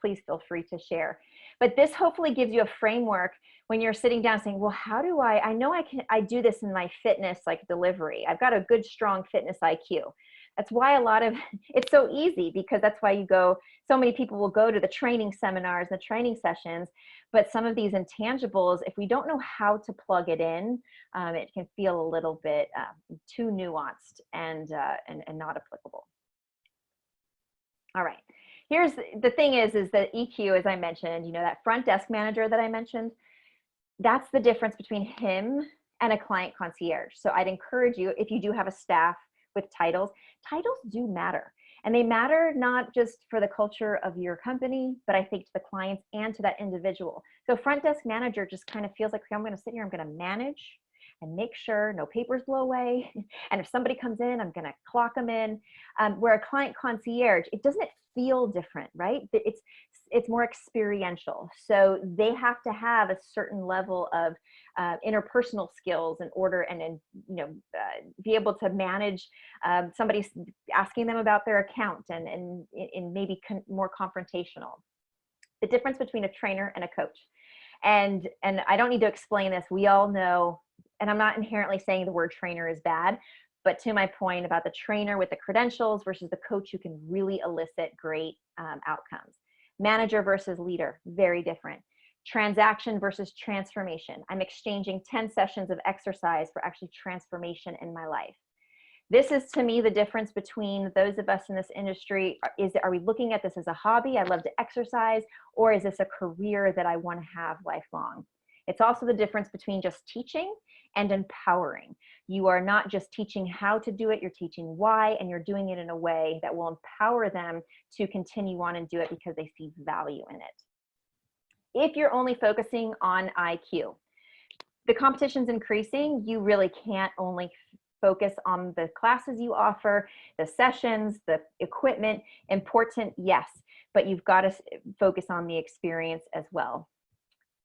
S2: please feel free to share. But this hopefully gives you a framework when you're sitting down saying, well, how do I know I do this in my fitness, like delivery. I've got a good, strong fitness IQ. That's why it's so easy, because that's why so many people will go to the training seminars, the training sessions, but some of these intangibles, if we don't know how to plug it in, it can feel a little bit too nuanced and not applicable. All right. Here's the thing is that EQ, as I mentioned, you know, that front desk manager that I mentioned, that's the difference between him and a client concierge. So I'd encourage you, if you do have a staff with titles do matter. And they matter not just for the culture of your company, but I think to the clients and to that individual. So front desk manager just kind of feels like, okay, I'm going to sit here, I'm going to manage and make sure no papers blow away. And if somebody comes in, I'm going to clock them in. Where a client concierge, it doesn't feel different, right? It's more experiential. So they have to have a certain level of interpersonal skills in order and you know, be able to manage somebody asking them about their account and maybe more confrontational. The difference between a trainer and a coach. And I don't need to explain this. We all know, and I'm not inherently saying the word trainer is bad, but to my point about the trainer with the credentials versus the coach who can really elicit great outcomes. Manager versus leader, very different. Transaction versus transformation. I'm exchanging 10 sessions of exercise for actually transformation in my life. This is, to me, the difference between those of us in this industry. Are we looking at this as a hobby? I love to exercise, or is this a career that I want to have lifelong? It's also the difference between just teaching and empowering. You are not just teaching how to do it, you're teaching why, and you're doing it in a way that will empower them to continue on and do it because they see value in it. If you're only focusing on IQ, the competition's increasing. You really can't only focus on the classes you offer, the sessions, the equipment. Important, yes, but you've got to focus on the experience as well.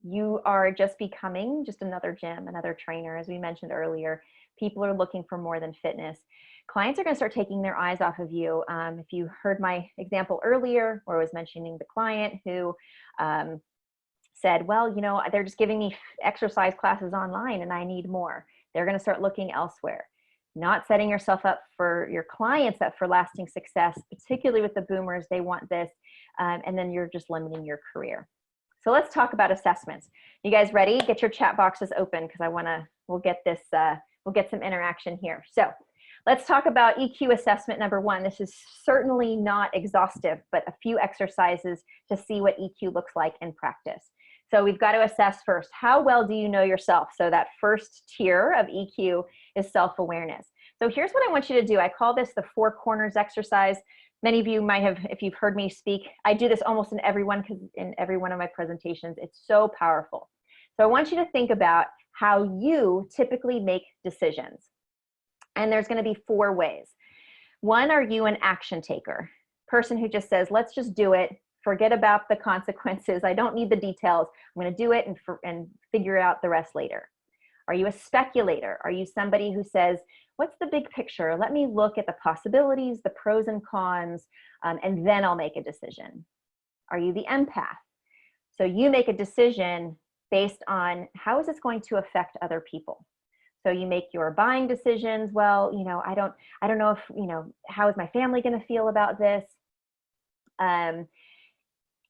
S2: You are just becoming just another gym, another trainer. As we mentioned earlier, people are looking for more than fitness. Clients are going to start taking their eyes off of you. If you heard my example earlier, where I was mentioning the client who said, well, you know, they're just giving me exercise classes online and I need more. They're going to start looking elsewhere. Not setting yourself up for your clients up for lasting success, particularly with the boomers. They want this, and then you're just limiting your career. So let's talk about assessments. You guys ready? Get your chat boxes open because we'll get some interaction here. So let's talk about EQ assessment number one. This is certainly not exhaustive, but a few exercises to see what EQ looks like in practice. So we've got to assess first, how well do you know yourself? So that first tier of EQ is self-awareness. So here's what I want you to do. I call this the 4 corners exercise. Many of you might have, if you've heard me speak, I do this almost in every one of my presentations. It's so powerful. So I want you to think about how you typically make decisions. And there's going to be 4 ways. One, are you an action taker? Person who just says, let's just do it. Forget about the consequences. I don't need the details. I'm going to do it and figure out the rest later. Are you a speculator? Are you somebody who says, what's the big picture? Let me look at the possibilities, the pros and cons, and then I'll make a decision. Are you the empath? So you make a decision based on how is this going to affect other people? So you make your buying decisions. Well, you know, I don't know if, you know, how is my family going to feel about this?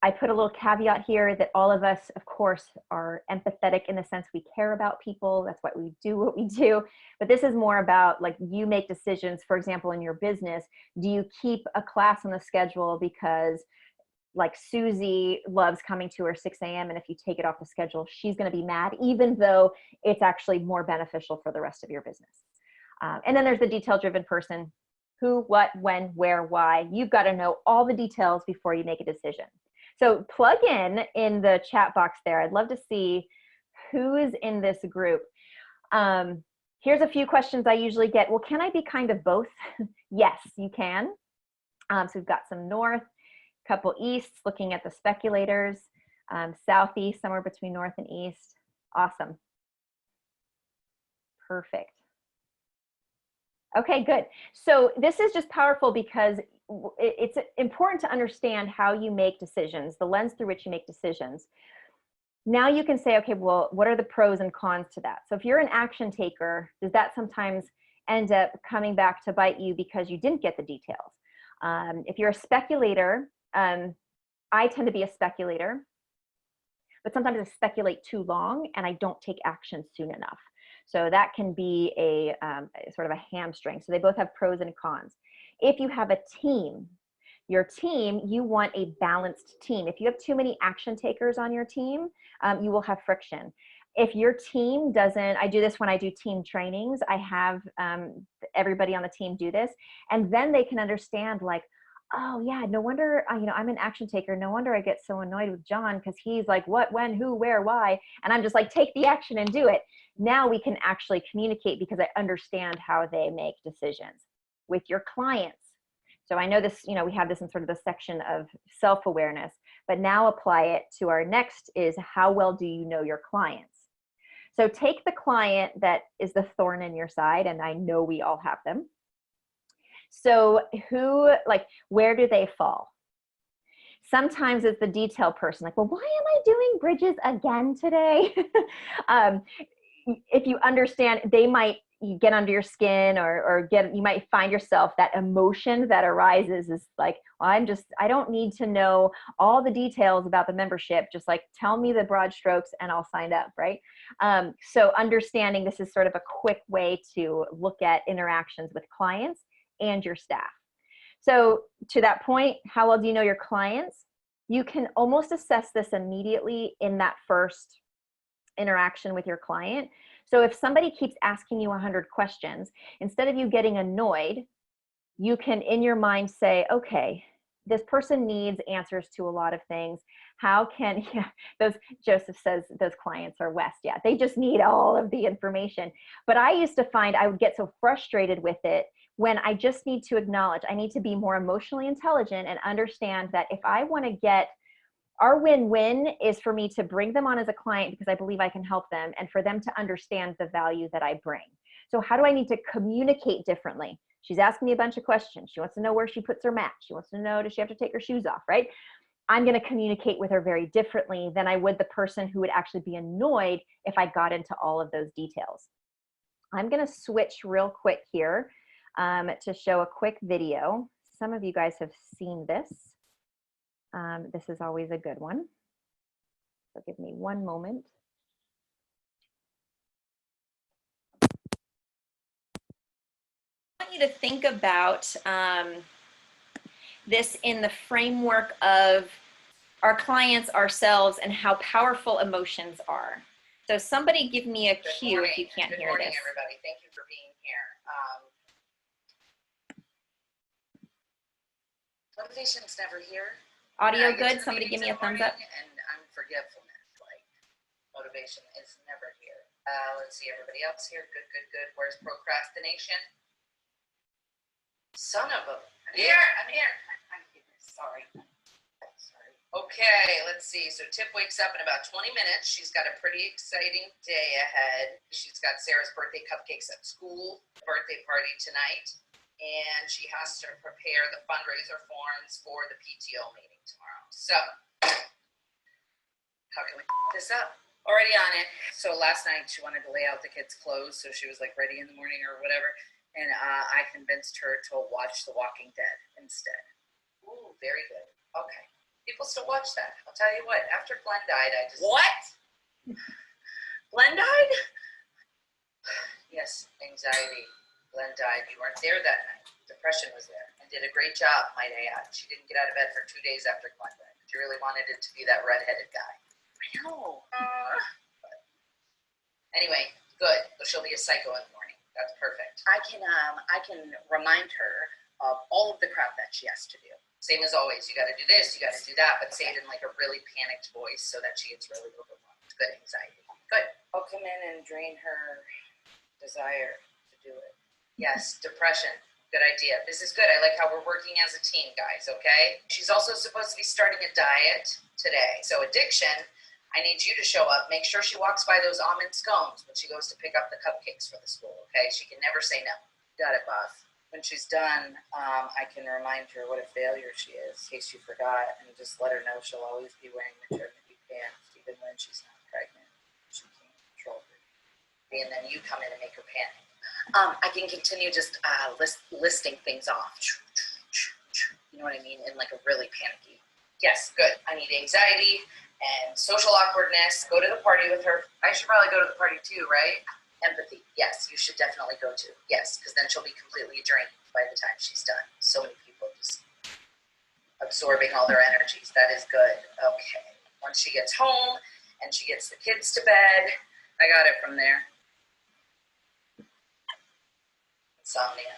S2: I put a little caveat here that all of us, of course, are empathetic in the sense we care about people. That's why we do what we do. But this is more about, like, you make decisions, for example, in your business. Do you keep a class on the schedule because, like, Susie loves coming to her 6 a.m. and if you take it off the schedule, she's going to be mad, even though it's actually more beneficial for the rest of your business. And then there's the detail-driven person. Who, what, when, where, why. You've got to know all the details before you make a decision. So plug in the chat box there. I'd love to see who is in this group. Here's a few questions I usually get. Well, can I be kind of both? Yes, you can. So we've got some north, couple easts, looking at the speculators, southeast, somewhere between north and east. Awesome. Perfect. Okay, good. So this is just powerful because it's important to understand how you make decisions, the lens through which you make decisions. Now you can say, okay, well, what are the pros and cons to that? So if you're an action taker, does that sometimes end up coming back to bite you because you didn't get the details? If you're a speculator, I tend to be a speculator, but sometimes I speculate too long and I don't take action soon enough. So that can be a sort of a hamstring. So they both have pros and cons. If you have a team, your team, you want a balanced team. If you have too many action takers on your team, you will have friction. If your team doesn't, I do this when I do team trainings, I have everybody on the team do this, and then they can understand, like, oh yeah, no wonder, you know, I'm an action taker. No wonder I get so annoyed with John because he's like, what, when, who, where, why? And I'm just like, take the action and do it. Now we can actually communicate because I understand how they make decisions. With your clients. So I know this, you know, we have this in sort of the section of self-awareness, but now apply it to our next is, how well do you know your clients? So take the client that is the thorn in your side, and I know we all have them. So who, like, where do they fall? Sometimes it's the detail person, like, well, why am I doing bridges again today? If you understand, they might get under your skin, or you might find yourself, that emotion that arises is like, well, I don't need to know all the details about the membership. Just like, tell me the broad strokes and I'll sign up, right? So understanding this is sort of a quick way to look at interactions with clients and your staff. So to that point, how well do you know your clients? You can almost assess this immediately in that first interaction with your client. So if somebody keeps asking you 100 questions, instead of you getting annoyed, you can in your mind say, okay, this person needs answers to a lot of things. How can, yeah, Joseph says those clients are West. Yeah, they just need all of the information. But I used to find I would get so frustrated with it when I just need to acknowledge, I need to be more emotionally intelligent and understand that if I want to get, our win-win is for me to bring them on as a client because I believe I can help them, and for them to understand the value that I bring. So how do I need to communicate differently? She's asking me a bunch of questions. She wants to know where she puts her mat. She wants to know, does she have to take her shoes off, right? I'm going to communicate with her very differently than I would the person who would actually be annoyed if I got into all of those details. I'm going to switch real quick here to show a quick video. Some of you guys have seen this. This is always a good one. So give me one moment. I want you to think about this in the framework of our clients, ourselves, and how powerful emotions are. So somebody give me a cue if you can't hear this.
S3: Good morning, everybody. Thank you for being here. Motivation's never here.
S2: Audio
S3: I get
S2: good?
S3: to the
S2: Somebody give me a
S3: meetings in the
S2: thumbs up.
S3: morning And I'm forgetfulness. Like, motivation is never here. Let's see, everybody else here. Good, good, good. Where's procrastination? Son of a... I'm here. I'm here. I'm here. Sorry. Sorry. Okay, let's see. So Tip wakes up in about 20 minutes. She's got a pretty exciting day ahead. She's got Sarah's birthday cupcakes at school, birthday party tonight, and she has to prepare the fundraiser forms for the PTO meeting tomorrow. So, how can we this up? Already on it. So last night she wanted to lay out the kids' clothes, so she was like ready in the morning or whatever, and I convinced her to watch The Walking Dead instead. Ooh, very good. Okay. People still watch that. I'll tell you what, after Glenn died, I just... What? Glenn died? Yes, anxiety. Glenn died. You weren't there that night. Depression was there and did a great job, might I add. She didn't get out of bed for 2 days after Glenn died. She really wanted it to be that redheaded guy. I know. But anyway, good. So she'll be a psycho in the morning. That's perfect. I can remind her of all of the crap that she has to do. Same as always. You got to do this, you got to do that, but say it in like a really panicked voice so that she gets really overwhelmed. Good anxiety. Good. I'll come in and drain her desire to do it. Yes, depression. Good idea. This is good. I like how we're working as a team, guys, okay? She's also supposed to be starting a diet today. So addiction, I need you to show up. Make sure she walks by those almond scones when she goes to pick up the cupcakes for the school, okay? She can never say no. Got it, boss. When she's done, I can remind her what a failure she is, in case she forgot, and just let her know she'll always be wearing maternity pants, even when she's not pregnant. She can't control her. And then you come in and make her panic. I can continue just listing things off. You know what I mean? In like a really panicky. Yes, good. I need anxiety and social awkwardness. Go to the party with her. I should probably go to the party too, right? Empathy. Yes, you should definitely go to. Yes, because then she'll be completely drained by the time she's done. So many people just absorbing all their energies. That is good. Okay. Once she gets home and she gets the kids to bed, I got it from there. Insomnia.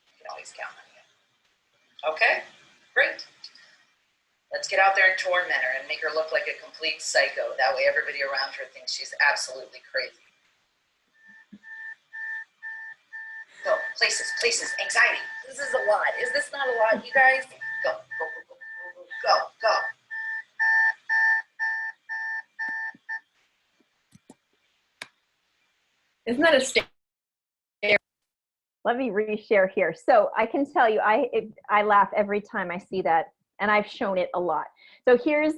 S3: You can always count on you. Okay, great. Let's get out there and torment her and make her look like a complete psycho. That way everybody around her thinks she's absolutely crazy. Go, places, anxiety. This is a lot. Is this not a lot, you guys? Go, go, go, go, go, go, go.
S2: Isn't that a stare? Let me reshare here. So I can tell you, I laugh every time I see that, and I've shown it a lot. So here's,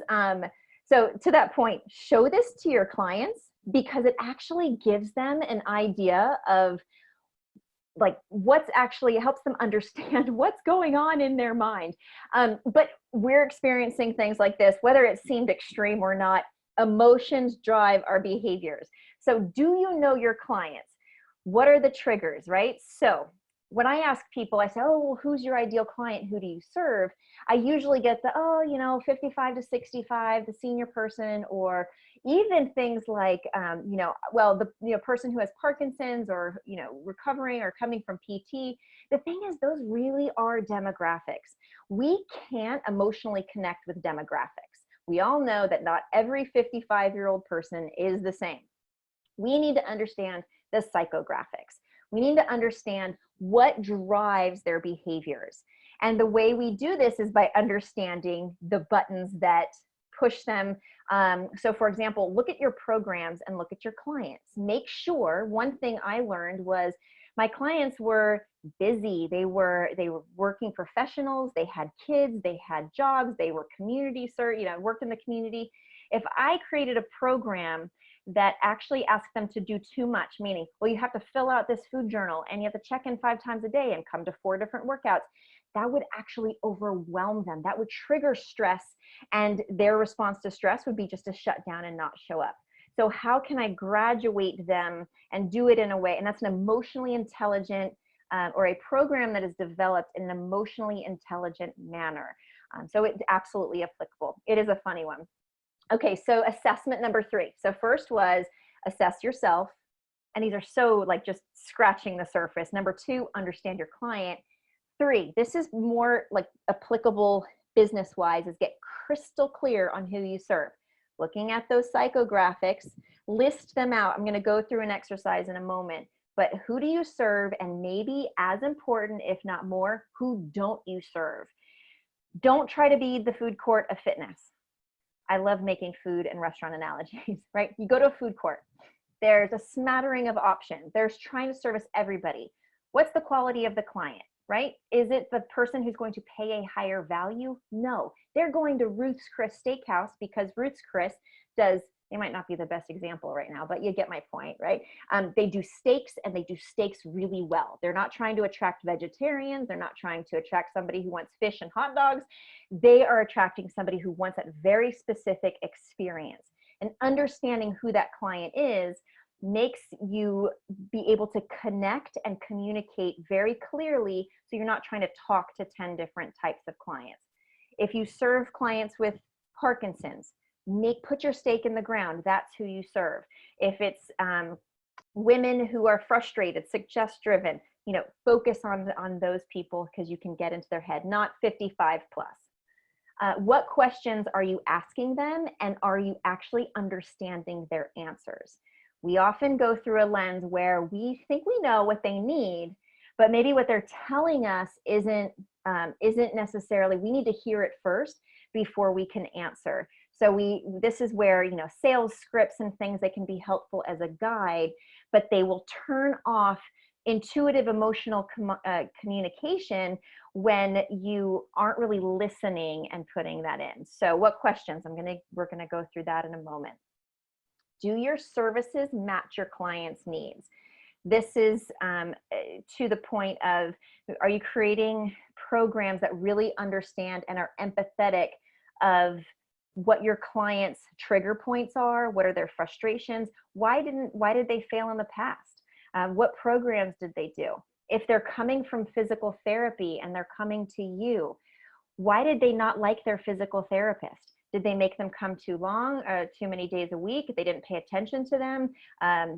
S2: so to that point, show this to your clients because it actually gives them an idea of like what's actually helps them understand what's going on in their mind. But we're experiencing things like this, whether it seemed extreme or not. Emotions drive our behaviors. So do you know your clients? What are the triggers, right? So when I ask people, I say, oh, well, who's your ideal client? Who do you serve? I usually get the, 55 to 65, the senior person, or even things like, the person who has Parkinson's or, recovering or coming from PT. The thing is, those really are demographics. We can't emotionally connect with demographics. We all know that not every 55-year-old person is the same. We need to understand the psychographics. We need to understand what drives their behaviors. And the way we do this is by understanding the buttons that push them. So for example, look at your programs and look at your clients. Make sure, one thing I learned was my clients were busy. They were working professionals. They had kids, they had jobs, they were community worked in the community. If I created a program that actually asked them to do too much, meaning, well, you have to fill out this food journal and you have to check in 5 times a day and come to 4 different workouts, that would actually overwhelm them. That would trigger stress, and their response to stress would be just to shut down and not show up. So how can I graduate them and do it in a way, and that's an emotionally intelligent or a program that is developed in an emotionally intelligent manner. So it's absolutely applicable. It is a funny one. Okay, so assessment number 3. So first was assess yourself, and these are so like just scratching the surface. Number 2, understand your client. 3, this is more like applicable business-wise, is get crystal clear on who you serve. Looking at those psychographics, list them out. I'm going to go through an exercise in a moment, but who do you serve? And maybe as important, if not more, who don't you serve? Don't try to be the food court of fitness. I love making food and restaurant analogies, right? You go to a food court, there's a smattering of options. There's trying to service everybody. What's the quality of the client, right? Is it the person who's going to pay a higher value? No, they're going to Ruth's Chris Steakhouse because Ruth's Chris does, they might not be the best example right now, but you get my point, right? They do steaks, and they do steaks really well. They're not trying to attract vegetarians. They're not trying to attract somebody who wants fish and hot dogs. They are attracting somebody who wants that very specific experience. And understanding who that client is makes you be able to connect and communicate very clearly, so you're not trying to talk to 10 different types of clients. If you serve clients with Parkinson's, put your stake in the ground. That's who you serve. If it's women who are frustrated, success driven, focus on those people, because you can get into their head, not 55 plus. What questions are you asking them, and are you actually understanding their answers? We often go through a lens where we think we know what they need, but maybe what they're telling us isn't necessarily, we need to hear it first before we can answer. So this is where, sales scripts and things, they can be helpful as a guide, but they will turn off intuitive emotional communication when you aren't really listening and putting that in. So what questions? We're gonna go through that in a moment. Do your services match your client's needs? This is to the point of, are you creating programs that really understand and are empathetic of what your clients' trigger points are? What are their frustrations? Why did they fail in the past? What programs did they do? If they're coming from physical therapy and they're coming to you, why did they not like their physical therapist? Did they make them come too long, too many days a week? They didn't pay attention to them?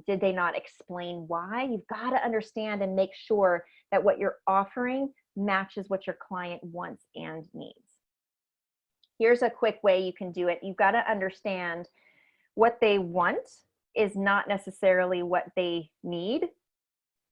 S2: Did they not explain why? You've got to understand and make sure that what you're offering matches what your client wants and needs. Here's a quick way you can do it. You've got to understand what they want is not necessarily what they need.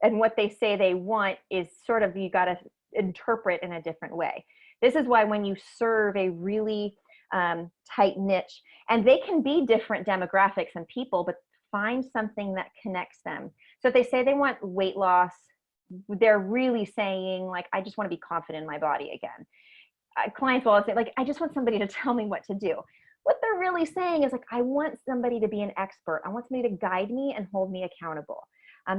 S2: And what they say they want is sort of, you got to interpret in a different way. This is why when you serve a really tight niche, and they can be different demographics and people, but find something that connects them. So if they say they want weight loss, they're really saying, like, I just want to be confident in my body again. Clients will say, like, I just want somebody to tell me what to do. What they're really saying is, like, I want somebody to be an expert. I want somebody to guide me and hold me accountable.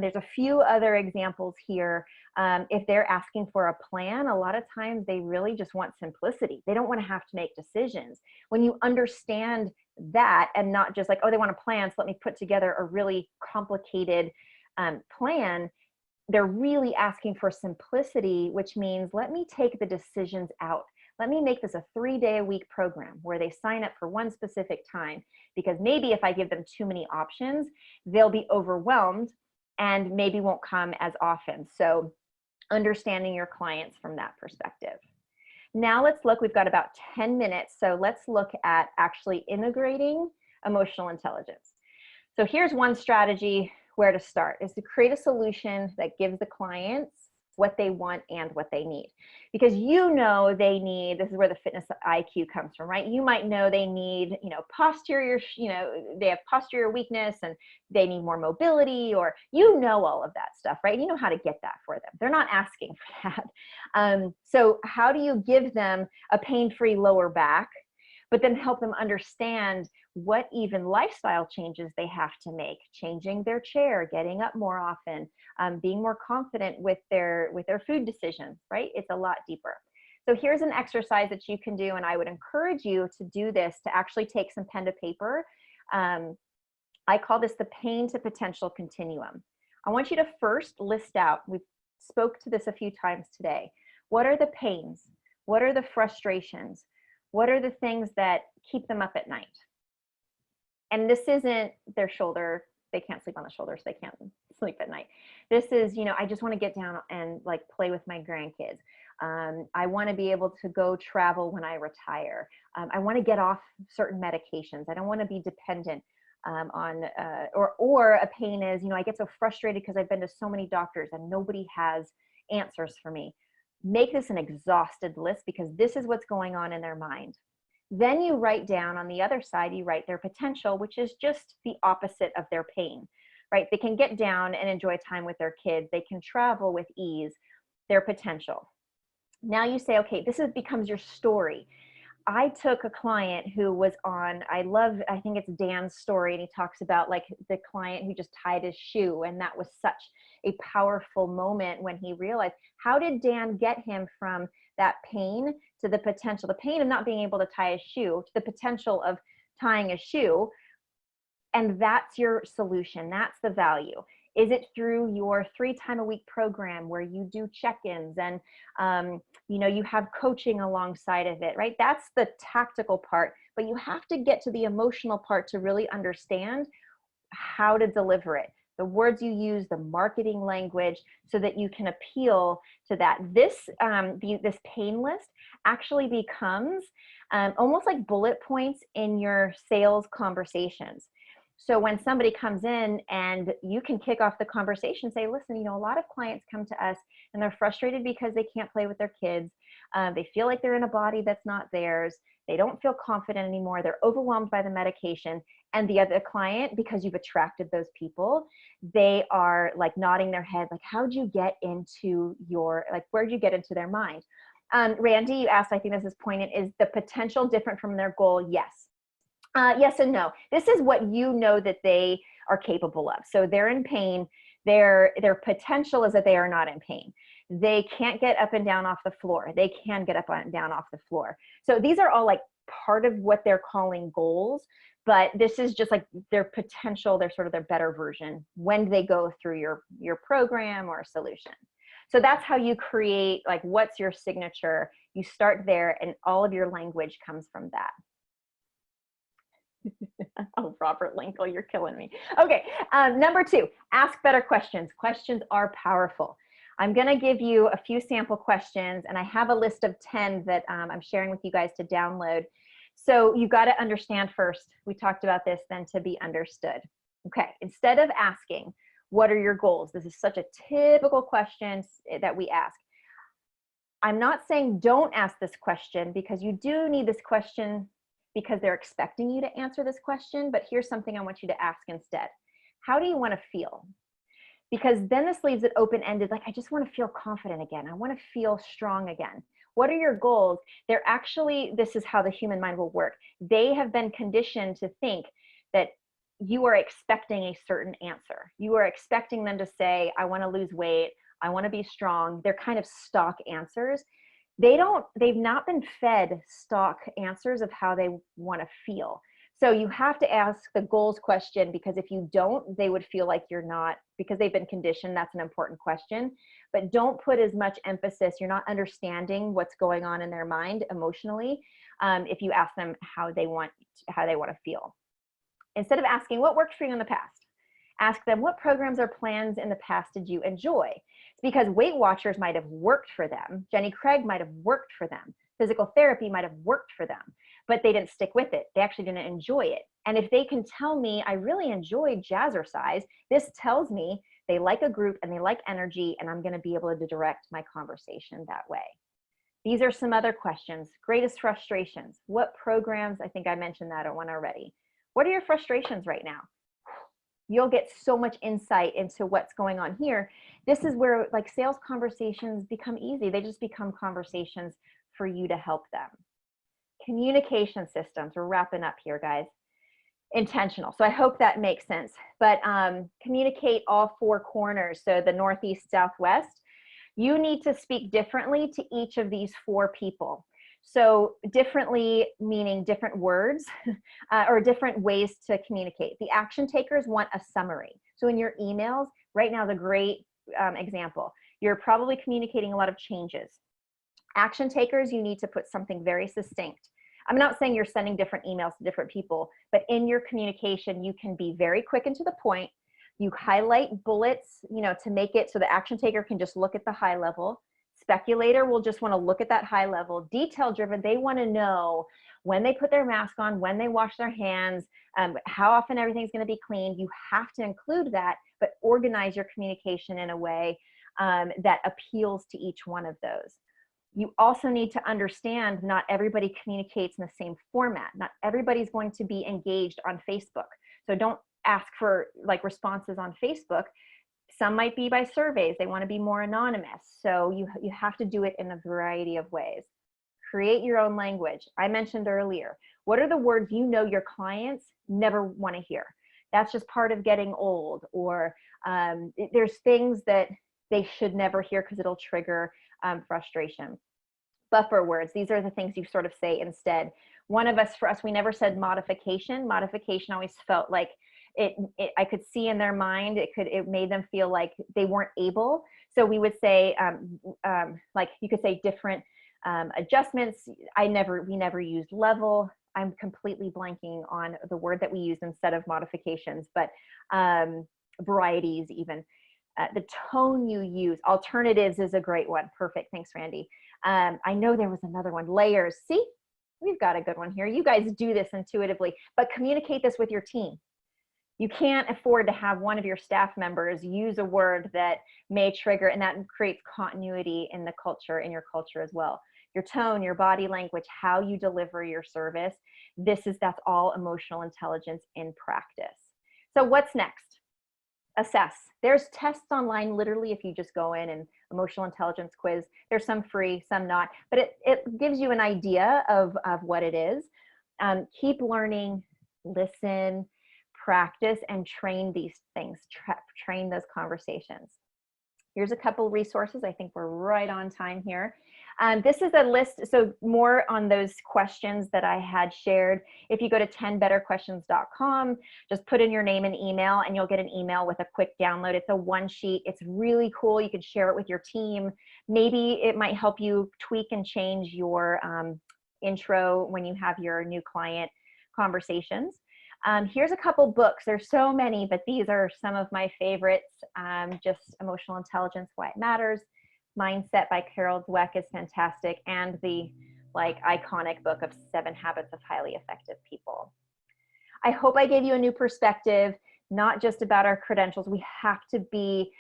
S2: There's a few other examples here. If they're asking for a plan, a lot of times they really just want simplicity. They don't want to have to make decisions. When you understand that, and not just like, oh, they want a plan, so let me put together a really complicated plan, they're really asking for simplicity, which means, let me take the decisions out. Let me make this a 3-day-a-week program where they sign up for one specific time, because maybe if I give them too many options, they'll be overwhelmed and maybe won't come as often. So understanding your clients from that perspective. Now let's look, we've got about 10 minutes. So let's look at actually integrating emotional intelligence. So here's one strategy where to start, is to create a solution that gives the clients what they want and what they need. Because they need, this is where the fitness IQ comes from, right? You might know they need, posterior, they have posterior weakness and they need more mobility, or all of that stuff, right? You know how to get that for them. They're not asking for that. So how do you give them a pain-free lower back, but then help them understand what even lifestyle changes they have to make, changing their chair, getting up more often, being more confident with their food decisions, right? It's a lot deeper. So here's an exercise that you can do, and I would encourage you to do this, to actually take some pen to paper. I call this the pain to potential continuum. I want you to first list out, we spoke to this a few times today, what are the pains? What are the frustrations? What are the things that keep them up at night? And this isn't their shoulder. They can't sleep on the shoulder, so they can't sleep at night. This is, I just want to get down and like play with my grandkids. I want to be able to go travel when I retire. I want to get off certain medications. I don't want to be dependent on, or a pain is, I get so frustrated because I've been to so many doctors and nobody has answers for me. Make this an exhausted list because this is what's going on in their mind. Then you write down on the other side, you write their potential, which is just the opposite of their pain, right? They can get down and enjoy time with their kids. They can travel with ease, their potential. Now you say, okay, becomes your story. I took a client who was on, I think it's Dan's story, and he talks about like the client who just tied his shoe, and that was such a powerful moment when he realized, how did Dan get him from that pain to the potential, the pain of not being able to tie a shoe, to the potential of tying a shoe? And that's your solution. That's the value. Is it through your 3-time-a-week program where you do check-ins and you have coaching alongside of it, right? That's the tactical part, but you have to get to the emotional part to really understand how to deliver it. The words you use, the marketing language, so that you can appeal to that. This pain list actually becomes almost like bullet points in your sales conversations. So when somebody comes in and you can kick off the conversation, say, listen, a lot of clients come to us and they're frustrated because they can't play with their kids. They feel like they're in a body that's not theirs. They don't feel confident anymore. They're overwhelmed by the medication. And the other client, because you've attracted those people, they are like nodding their head, like, how'd you get into where'd you get into their mind? Randy, you asked, I think this is poignant, is the potential different from their goal? Yes. Yes and no. This is what you know that they are capable of. So they're in pain. Their potential is that they are not in pain. They can't get up and down off the floor. They can get up and down off the floor. So these are all like part of what they're calling goals, but this is just like their potential. They're sort of their better version when they go through your program or solution. So that's how you create, like, what's your signature? You start there and all of your language comes from that. Oh, Robert Linkle, you're killing me. Okay, number 2, ask better questions. Questions are powerful. I'm going to give you a few sample questions, and I have a list of 10 that I'm sharing with you guys to download. So you've got to understand first. We talked about this, then to be understood. Okay, instead of asking, what are your goals? This is such a typical question that we ask. I'm not saying don't ask this question, because you do need this question because they're expecting you to answer this question, but here's something I want you to ask instead. How do you want to feel? Because then this leaves it open-ended, like, I just want to feel confident again. I want to feel strong again. What are your goals? They're actually, this is how the human mind will work. They have been conditioned to think that you are expecting a certain answer. You are expecting them to say, I want to lose weight. I want to be strong. They're kind of stock answers. They've not been fed stock answers of how they want to feel. So you have to ask the goals question, because if you don't, they would feel like you're not, because they've been conditioned. That's an important question, but don't put as much emphasis. You're not understanding what's going on in their mind emotionally. If you ask them how they want to feel, instead of asking what worked for you in the past, ask them what programs or plans in the past did you enjoy? It's because Weight Watchers might have worked for them. Jenny Craig might have worked for them. Physical therapy might have worked for them, but they didn't stick with it. They actually didn't enjoy it. And if they can tell me, I really enjoyed jazzercise, this tells me they like a group and they like energy, and I'm going to be able to direct my conversation that way. These are some other questions. Greatest frustrations. What programs? I think I mentioned that one already. What are your frustrations right now? You'll get so much insight into what's going on here. This is where, like, sales conversations become easy. They just become conversations for you to help them. Communication systems. We're wrapping up here, guys. Intentional. So I hope that makes sense. But communicate all 4 corners. So the Northeast, Southwest. You need to speak differently to each of these 4 people. So differently meaning different words or different ways to communicate. The action takers want a summary. So in your emails, right now is a great example. You're probably communicating a lot of changes. Action takers, you need to put something very succinct. I'm not saying you're sending different emails to different people, but in your communication, you can be very quick and to the point. You highlight bullets, to make it so the action taker can just look at the high level. speculator will just want to look at that high level. Detail driven, they want to know when they put their mask on, when they wash their hands, how often everything's going to be cleaned. You have to include that, but organize your communication in a way that appeals to each one of those. You also need to understand not everybody communicates in the same format. Not everybody's going to be engaged on Facebook. So don't ask for like responses on Facebook. Some might be by surveys. They want to be more anonymous. So you have to do it in a variety of ways. Create your own language. I mentioned earlier, what are the words you know your clients never want to hear? That's just part of getting old, or there's things that they should never hear because it'll trigger frustration. Buffer words, these are the things you sort of say instead. For us, we never said modification. Modification always felt like I could see in their mind, it made them feel like they weren't able. So we would say, like you could say different adjustments. We never used level. I'm completely blanking on the word that we used instead of modifications, but varieties even. The tone you use, alternatives is a great one. Perfect, thanks Randy. I know there was another one, layers. See, we've got a good one here. You guys do this intuitively, but communicate this with your team. You can't afford to have one of your staff members use a word that may trigger, and that creates continuity in the culture, in your culture as well. Your tone, your body language, how you deliver your service. That's all emotional intelligence in practice. So what's next? Assess. There's tests online, literally, if you just go in and emotional intelligence quiz. There's some free, some not, but it gives you an idea of what it is. Keep learning, listen, practice, and train these things, train those conversations. Here's a couple resources. I think we're right on time here. This is a list, so more on those questions that I had shared. If you go to 10betterquestions.com, just put in your name and email, and you'll get an email with a quick download. It's a one sheet. It's really cool. You can share it with your team. Maybe it might help you tweak and change your intro when you have your new client conversations. Here's a couple books. There's so many, but these are some of my favorites. Just Emotional Intelligence, Why It Matters. Mindset by Carol Dweck is fantastic. And the iconic book of 7 Habits of Highly Effective People. I hope I gave you a new perspective, not just about our credentials. We have to be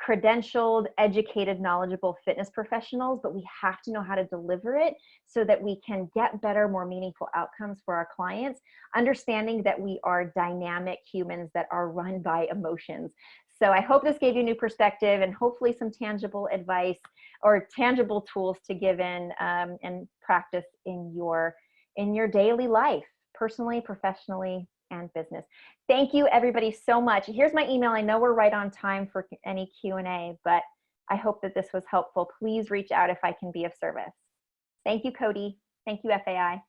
S2: credentialed, educated, knowledgeable fitness professionals, but we have to know how to deliver it so that we can get better, more meaningful outcomes for our clients, understanding that we are dynamic humans that are run by emotions. So I hope this gave you a new perspective and hopefully some tangible advice or tangible tools to give in and practice in your daily life, personally, professionally, and business. Thank you everybody so much. Here's my email. I know we're right on time for any Q&A, but I hope that this was helpful. Please reach out if I can be of service. Thank you, Cody. Thank you, FAI.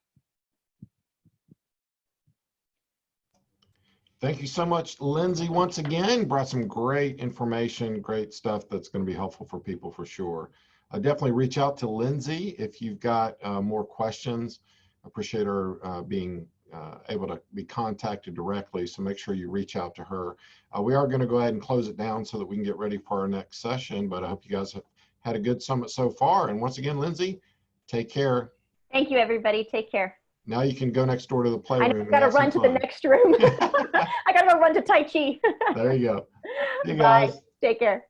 S1: Thank you so much, Lindsay. Once again, brought some great information, great stuff that's going to be helpful for people for sure. Definitely reach out to Lindsay if you've got more questions. I appreciate her being able to be contacted directly, so make sure you reach out to her. We are going to go ahead and close it down so that we can get ready for our next session, but I hope you guys have had a good summit so far. And once again, Lindsay, take care.
S2: Thank you, everybody. Take care.
S1: Now you can go next door to the playroom.
S2: I gotta run to the next room. I gotta go run to Tai Chi.
S1: There you go. You
S2: Bye.
S1: guys.
S2: Take care.